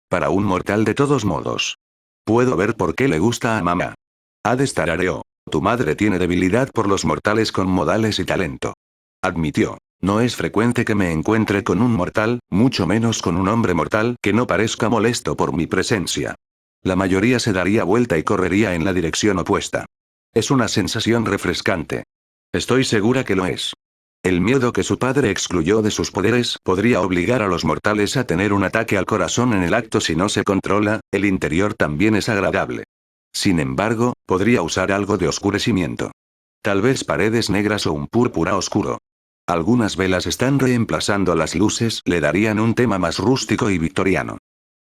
Para un mortal de todos modos. Puedo ver por qué le gusta a mamá. Hades tarareó. Tu madre tiene debilidad por los mortales con modales y talento. Admitió. No es frecuente que me encuentre con un mortal, mucho menos con un hombre mortal que no parezca molesto por mi presencia. La mayoría se daría vuelta y correría en la dirección opuesta. Es una sensación refrescante. Estoy segura que lo es. El miedo que su padre excluyó de sus poderes podría obligar a los mortales a tener un ataque al corazón en el acto si no se controla. El interior también es agradable. Sin embargo, podría usar algo de oscurecimiento. Tal vez paredes negras o un púrpura oscuro. Algunas velas están reemplazando las luces, le darían un tema más rústico y victoriano.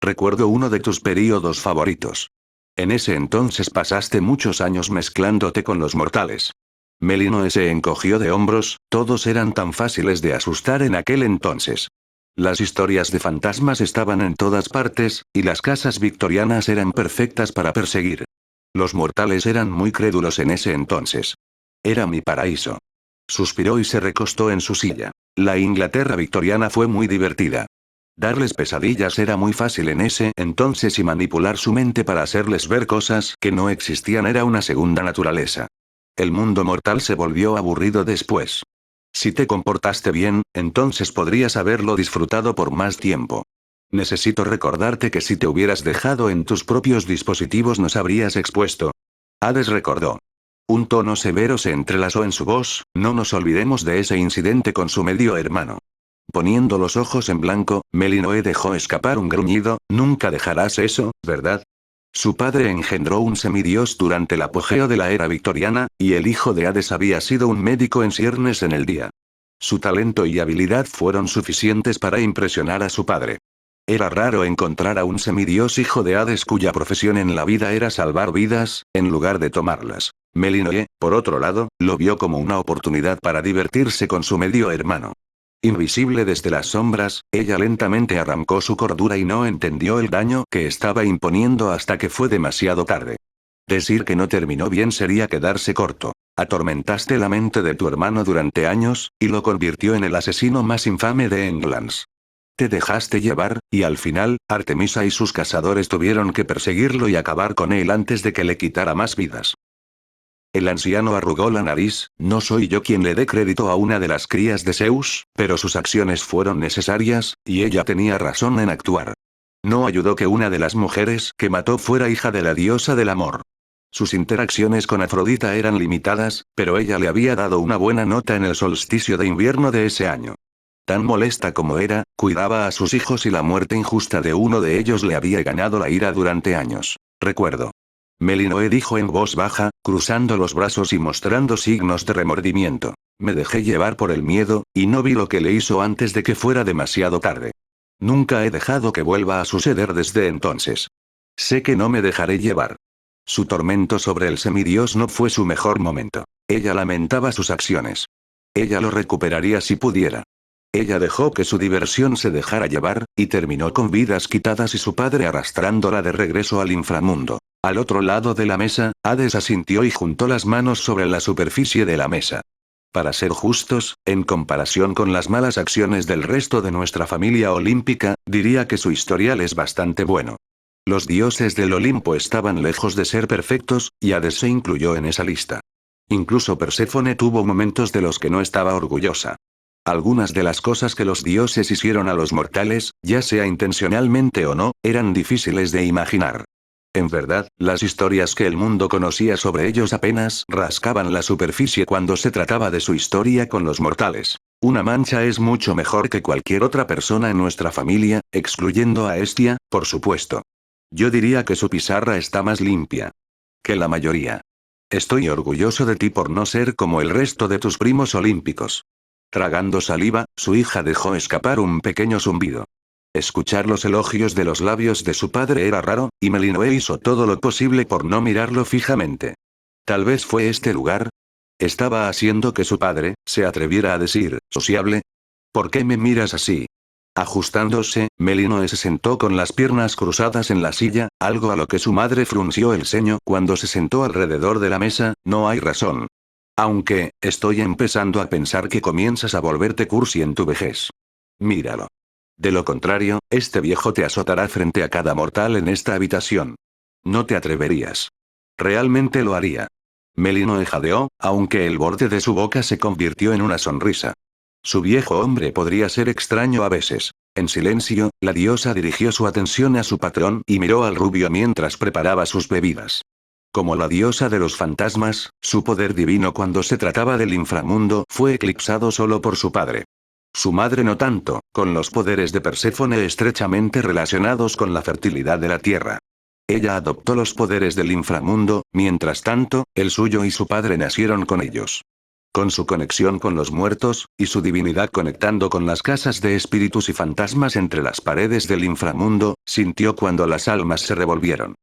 Recuerdo uno de tus períodos favoritos. En ese entonces pasaste muchos años mezclándote con los mortales. Melinoe se encogió de hombros, todos eran tan fáciles de asustar en aquel entonces. Las historias de fantasmas estaban en todas partes, y las casas victorianas eran perfectas para perseguir. Los mortales eran muy crédulos en ese entonces. Era mi paraíso. Suspiró y se recostó en su silla. La Inglaterra victoriana fue muy divertida. Darles pesadillas era muy fácil en ese entonces y manipular su mente para hacerles ver cosas que no existían era una segunda naturaleza. El mundo mortal se volvió aburrido después. Si te comportaste bien, entonces podrías haberlo disfrutado por más tiempo. Necesito recordarte que si te hubieras dejado en tus propios dispositivos nos habrías expuesto. Hades recordó. Un tono severo se entrelazó en su voz, no nos olvidemos de ese incidente con su medio hermano. Poniendo los ojos en blanco, Melinoe dejó escapar un gruñido, nunca dejarás eso, ¿verdad? Su padre engendró un semidios durante el apogeo de la era victoriana, y el hijo de Hades había sido un médico en ciernes en el día. Su talento y habilidad fueron suficientes para impresionar a su padre. Era raro encontrar a un semidios hijo de Hades cuya profesión en la vida era salvar vidas, en lugar de tomarlas. Melinoe, por otro lado, lo vio como una oportunidad para divertirse con su medio hermano. Invisible desde las sombras, ella lentamente arrancó su cordura y no entendió el daño que estaba imponiendo hasta que fue demasiado tarde. Decir que no terminó bien sería quedarse corto. Atormentaste la mente de tu hermano durante años, y lo convirtió en el asesino más infame de Englands. Te dejaste llevar, y al final, Artemisa y sus cazadores tuvieron que perseguirlo y acabar con él antes de que le quitara más vidas. El anciano arrugó la nariz, no soy yo quien le dé crédito a una de las crías de Zeus, pero sus acciones fueron necesarias, y ella tenía razón en actuar. No ayudó que una de las mujeres que mató fuera hija de la diosa del amor. Sus interacciones con Afrodita eran limitadas, pero ella le había dado una buena nota en el solsticio de invierno de ese año. Tan molesta como era, cuidaba a sus hijos y la muerte injusta de uno de ellos le había ganado la ira durante años. Recuerdo. Melinoe dijo en voz baja, cruzando los brazos y mostrando signos de remordimiento. Me dejé llevar por el miedo, y no vi lo que le hizo antes de que fuera demasiado tarde. Nunca he dejado que vuelva a suceder desde entonces. Sé que no me dejaré llevar. Su tormento sobre el semidios no fue su mejor momento. Ella lamentaba sus acciones. Ella lo recuperaría si pudiera. Ella dejó que su diversión se dejara llevar, y terminó con vidas quitadas y su padre arrastrándola de regreso al inframundo. Al otro lado de la mesa, Hades asintió y juntó las manos sobre la superficie de la mesa. Para ser justos, en comparación con las malas acciones del resto de nuestra familia olímpica, diría que su historial es bastante bueno. Los dioses del Olimpo estaban lejos de ser perfectos, y Hades se incluyó en esa lista. Incluso Perséfone tuvo momentos de los que no estaba orgullosa. Algunas de las cosas que los dioses hicieron a los mortales, ya sea intencionalmente o no, eran difíciles de imaginar. En verdad, las historias que el mundo conocía sobre ellos apenas rascaban la superficie cuando se trataba de su historia con los mortales. Una mancha es mucho mejor que cualquier otra persona en nuestra familia, excluyendo a Hestia, por supuesto. Yo diría que su pizarra está más limpia que la mayoría. Estoy orgulloso de ti por no ser como el resto de tus primos olímpicos. Tragando saliva, su hija dejó escapar un pequeño zumbido. Escuchar los elogios de los labios de su padre era raro, y Melinoe hizo todo lo posible por no mirarlo fijamente. Tal vez fue este lugar. ¿Estaba haciendo que su padre se atreviera a decir, sociable? ¿Por qué me miras así? Ajustándose, Melinoe se sentó con las piernas cruzadas en la silla, algo a lo que su madre frunció el ceño cuando se sentó alrededor de la mesa. No hay razón. Aunque, estoy empezando a pensar que comienzas a volverte cursi en tu vejez. Míralo. De lo contrario, este viejo te azotará frente a cada mortal en esta habitación. No te atreverías. Realmente lo haría. Melinoe jadeó, aunque el borde de su boca se convirtió en una sonrisa. Su viejo hombre podría ser extraño a veces. En silencio, la diosa dirigió su atención a su patrón y miró al rubio mientras preparaba sus bebidas. Como la diosa de los fantasmas, su poder divino cuando se trataba del inframundo fue eclipsado solo por su padre. Su madre no tanto, con los poderes de Perséfone estrechamente relacionados con la fertilidad de la tierra. Ella adoptó los poderes del inframundo, mientras tanto, el suyo y su padre nacieron con ellos. Con su conexión con los muertos, y su divinidad conectando con las casas de espíritus y fantasmas entre las paredes del inframundo, sintió cuando las almas se revolvieron.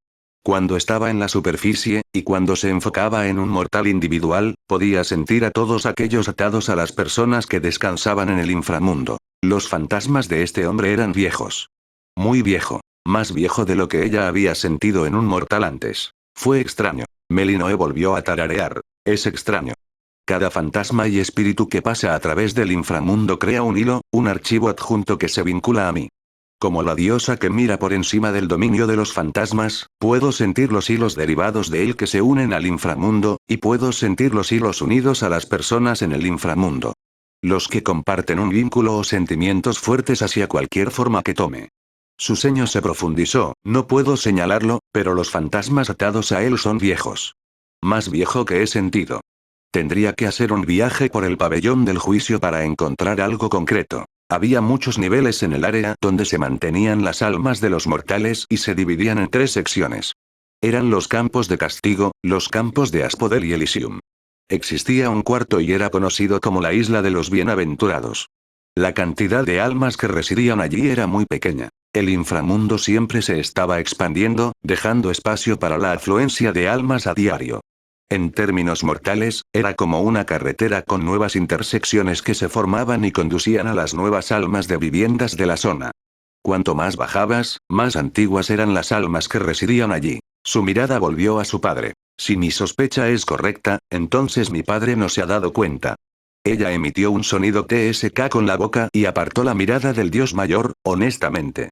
Cuando estaba en la superficie, y cuando se enfocaba en un mortal individual, podía sentir a todos aquellos atados a las personas que descansaban en el inframundo. Los fantasmas de este hombre eran viejos. Muy viejo. Más viejo de lo que ella había sentido en un mortal antes. Fue extraño. Melinoe volvió a tararear. Es extraño. Cada fantasma y espíritu que pasa a través del inframundo crea un hilo, un archivo adjunto que se vincula a mí. Como la diosa que mira por encima del dominio de los fantasmas, puedo sentir los hilos derivados de él que se unen al inframundo, y puedo sentir los hilos unidos a las personas en el inframundo. Los que comparten un vínculo o sentimientos fuertes hacia cualquier forma que tome. Su ceño se profundizó, no puedo señalarlo, pero los fantasmas atados a él son viejos. Más viejo que he sentido. Tendría que hacer un viaje por el pabellón del juicio para encontrar algo concreto. Había muchos niveles en el área donde se mantenían las almas de los mortales y se dividían en 3 secciones. Eran los campos de castigo, los campos de Aspodel y Elysium. Existía un cuarto y era conocido como la Isla de los Bienaventurados. La cantidad de almas que residían allí era muy pequeña. El inframundo siempre se estaba expandiendo, dejando espacio para la afluencia de almas a diario. En términos mortales, era como una carretera con nuevas intersecciones que se formaban y conducían a las nuevas almas de viviendas de la zona. Cuanto más bajabas, más antiguas eran las almas que residían allí. Su mirada volvió a su padre. Si mi sospecha es correcta, entonces mi padre no se ha dado cuenta. Ella emitió un sonido TSK con la boca y apartó la mirada del dios mayor, honestamente.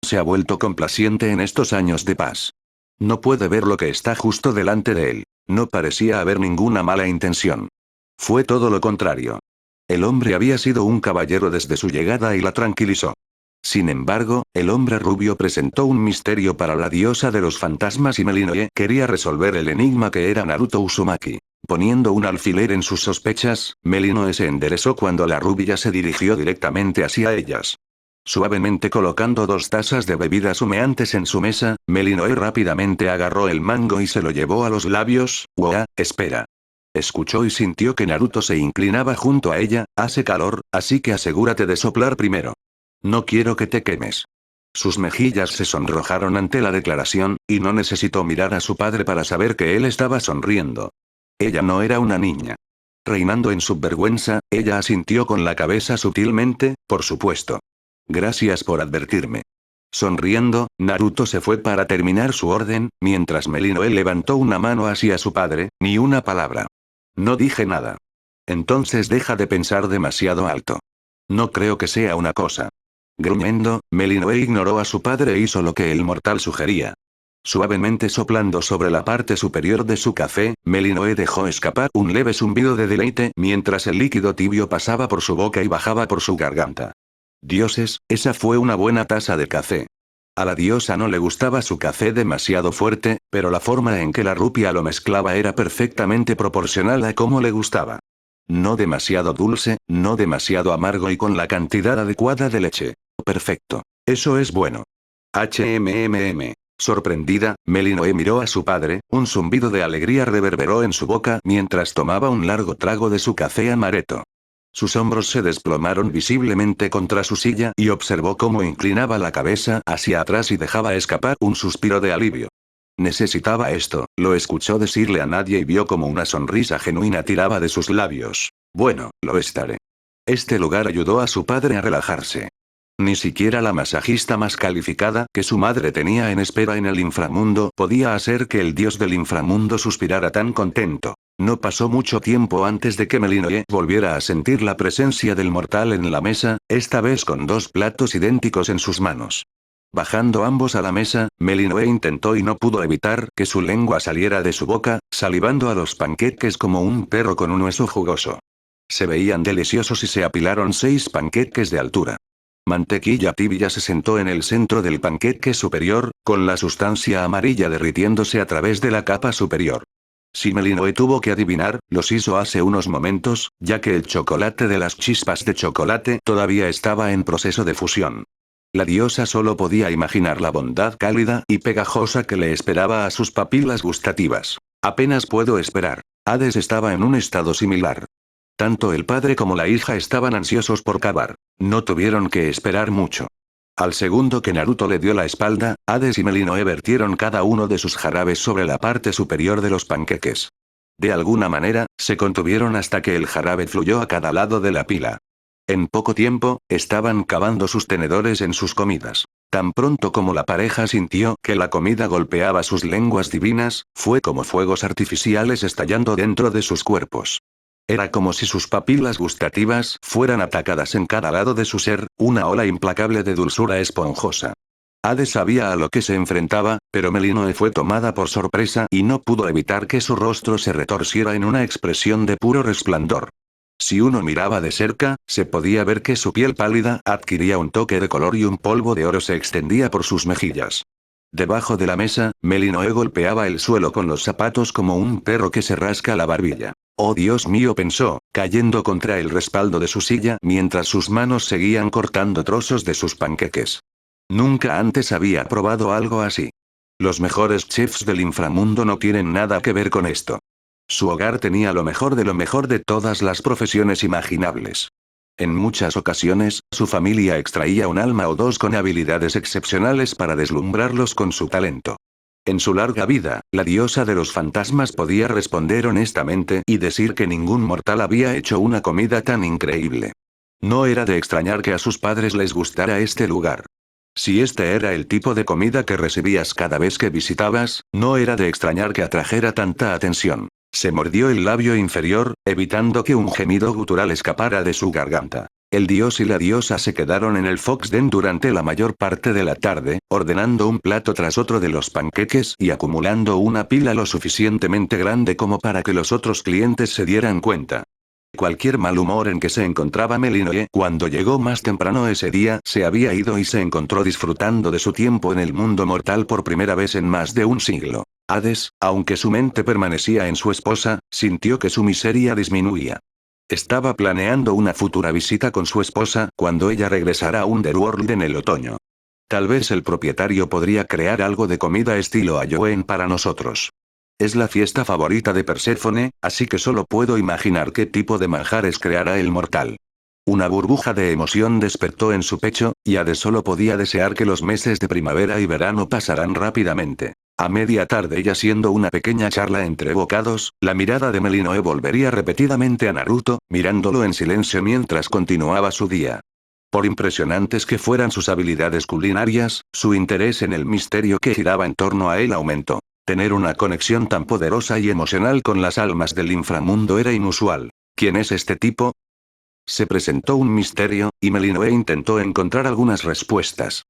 Se ha vuelto complaciente en estos años de paz. No puede ver lo que está justo delante de él. No parecía haber ninguna mala intención. Fue todo lo contrario. El hombre había sido un caballero desde su llegada y la tranquilizó. Sin embargo, el hombre rubio presentó un misterio para la diosa de los fantasmas y Melinoe quería resolver el enigma que era Naruto Uzumaki. Poniendo un alfiler en sus sospechas, Melinoe se enderezó cuando la rubia se dirigió directamente hacia ellas. Suavemente colocando 2 tazas de bebidas humeantes en su mesa, Melinoe rápidamente agarró el mango y se lo llevó a los labios. «Wow, espera». Escuchó y sintió que Naruto se inclinaba junto a ella. «Hace calor, así que asegúrate de soplar primero. No quiero que te quemes». Sus mejillas se sonrojaron ante la declaración, y no necesitó mirar a su padre para saber que él estaba sonriendo. Ella no era una niña. Reinando en su vergüenza, ella asintió con la cabeza sutilmente, por supuesto. «Gracias por advertirme». Sonriendo, Naruto se fue para terminar su orden, mientras Melinoe levantó una mano hacia su padre. «Ni una palabra». «No dije nada». «Entonces deja de pensar demasiado alto». «No creo que sea una cosa». Gruñendo, Melinoe ignoró a su padre e hizo lo que el mortal sugería. Suavemente soplando sobre la parte superior de su café, Melinoe dejó escapar un leve zumbido de deleite mientras el líquido tibio pasaba por su boca y bajaba por su garganta. Dioses, esa fue una buena taza de café. A la diosa no le gustaba su café demasiado fuerte, pero la forma en que la rupia lo mezclaba era perfectamente proporcional a cómo le gustaba. No demasiado dulce, no demasiado amargo y con la cantidad adecuada de leche. Perfecto. Eso es bueno. HMMM. Sorprendida, Melinoe miró a su padre. Un zumbido de alegría reverberó en su boca mientras tomaba un largo trago de su café amaretto. Sus hombros se desplomaron visiblemente contra su silla y observó cómo inclinaba la cabeza hacia atrás y dejaba escapar un suspiro de alivio. Necesitaba esto, lo escuchó decirle a nadie y vio como una sonrisa genuina tiraba de sus labios. Bueno, lo estaré. Este lugar ayudó a su padre a relajarse. Ni siquiera la masajista más calificada que su madre tenía en espera en el inframundo podía hacer que el dios del inframundo suspirara tan contento. No pasó mucho tiempo antes de que Melinoe volviera a sentir la presencia del mortal en la mesa, esta vez con 2 platos idénticos en sus manos. Bajando ambos a la mesa, Melinoe intentó y no pudo evitar que su lengua saliera de su boca, salivando a los panqueques como un perro con un hueso jugoso. Se veían deliciosos y se apilaron 6 panqueques de altura. Mantequilla tibia se sentó en el centro del panqueque superior, con la sustancia amarilla derritiéndose a través de la capa superior. Si Melinoe tuvo que adivinar, los hizo hace unos momentos, ya que el chocolate de las chispas de chocolate todavía estaba en proceso de fusión. La diosa solo podía imaginar la bondad cálida y pegajosa que le esperaba a sus papilas gustativas. Apenas puedo esperar. Hades estaba en un estado similar. Tanto el padre como la hija estaban ansiosos por cavar. No tuvieron que esperar mucho. Al segundo que Naruto le dio la espalda, Hades y Melinoe vertieron cada uno de sus jarabes sobre la parte superior de los panqueques. De alguna manera, se contuvieron hasta que el jarabe fluyó a cada lado de la pila. En poco tiempo, estaban cavando sus tenedores en sus comidas. Tan pronto como la pareja sintió que la comida golpeaba sus lenguas divinas, fue como fuegos artificiales estallando dentro de sus cuerpos. Era como si sus papilas gustativas fueran atacadas en cada lado de su ser, una ola implacable de dulzura esponjosa. Hades sabía a lo que se enfrentaba, pero Melinoe fue tomada por sorpresa y no pudo evitar que su rostro se retorciera en una expresión de puro resplandor. Si uno miraba de cerca, se podía ver que su piel pálida adquiría un toque de color y un polvo de oro se extendía por sus mejillas. Debajo de la mesa, Melinoe golpeaba el suelo con los zapatos como un perro que se rasca la barbilla. Oh Dios mío, pensó, cayendo contra el respaldo de su silla mientras sus manos seguían cortando trozos de sus panqueques. Nunca antes había probado algo así. Los mejores chefs del inframundo no tienen nada que ver con esto. Su hogar tenía lo mejor de todas las profesiones imaginables. En muchas ocasiones, su familia extraía un alma o dos con habilidades excepcionales para deslumbrarlos con su talento. En su larga vida, la diosa de los fantasmas podía responder honestamente y decir que ningún mortal había hecho una comida tan increíble. No era de extrañar que a sus padres les gustara este lugar. Si este era el tipo de comida que recibías cada vez que visitabas, no era de extrañar que atrajera tanta atención. Se mordió el labio inferior, evitando que un gemido gutural escapara de su garganta. El dios y la diosa se quedaron en el Fox Den durante la mayor parte de la tarde, ordenando un plato tras otro de los panqueques y acumulando una pila lo suficientemente grande como para que los otros clientes se dieran cuenta. Cualquier mal humor en que se encontraba Melinoe cuando llegó más temprano ese día se había ido y se encontró disfrutando de su tiempo en el mundo mortal por primera vez en más de un siglo. Hades, aunque su mente permanecía en su esposa, sintió que su miseria disminuía. Estaba planeando una futura visita con su esposa cuando ella regresara a Underworld en el otoño. Tal vez el propietario podría crear algo de comida estilo Ayoen para nosotros. Es la fiesta favorita de Perséfone, así que solo puedo imaginar qué tipo de manjares creará el mortal. Una burbuja de emoción despertó en su pecho, y Hades solo podía desear que los meses de primavera y verano pasaran rápidamente. A media tarde y haciendo una pequeña charla entre bocados, la mirada de Melinoe volvería repetidamente a Naruto, mirándolo en silencio mientras continuaba su día. Por impresionantes que fueran sus habilidades culinarias, su interés en el misterio que giraba en torno a él aumentó. Tener una conexión tan poderosa y emocional con las almas del inframundo era inusual. ¿Quién es este tipo? Se presentó un misterio, y Melinoe intentó encontrar algunas respuestas.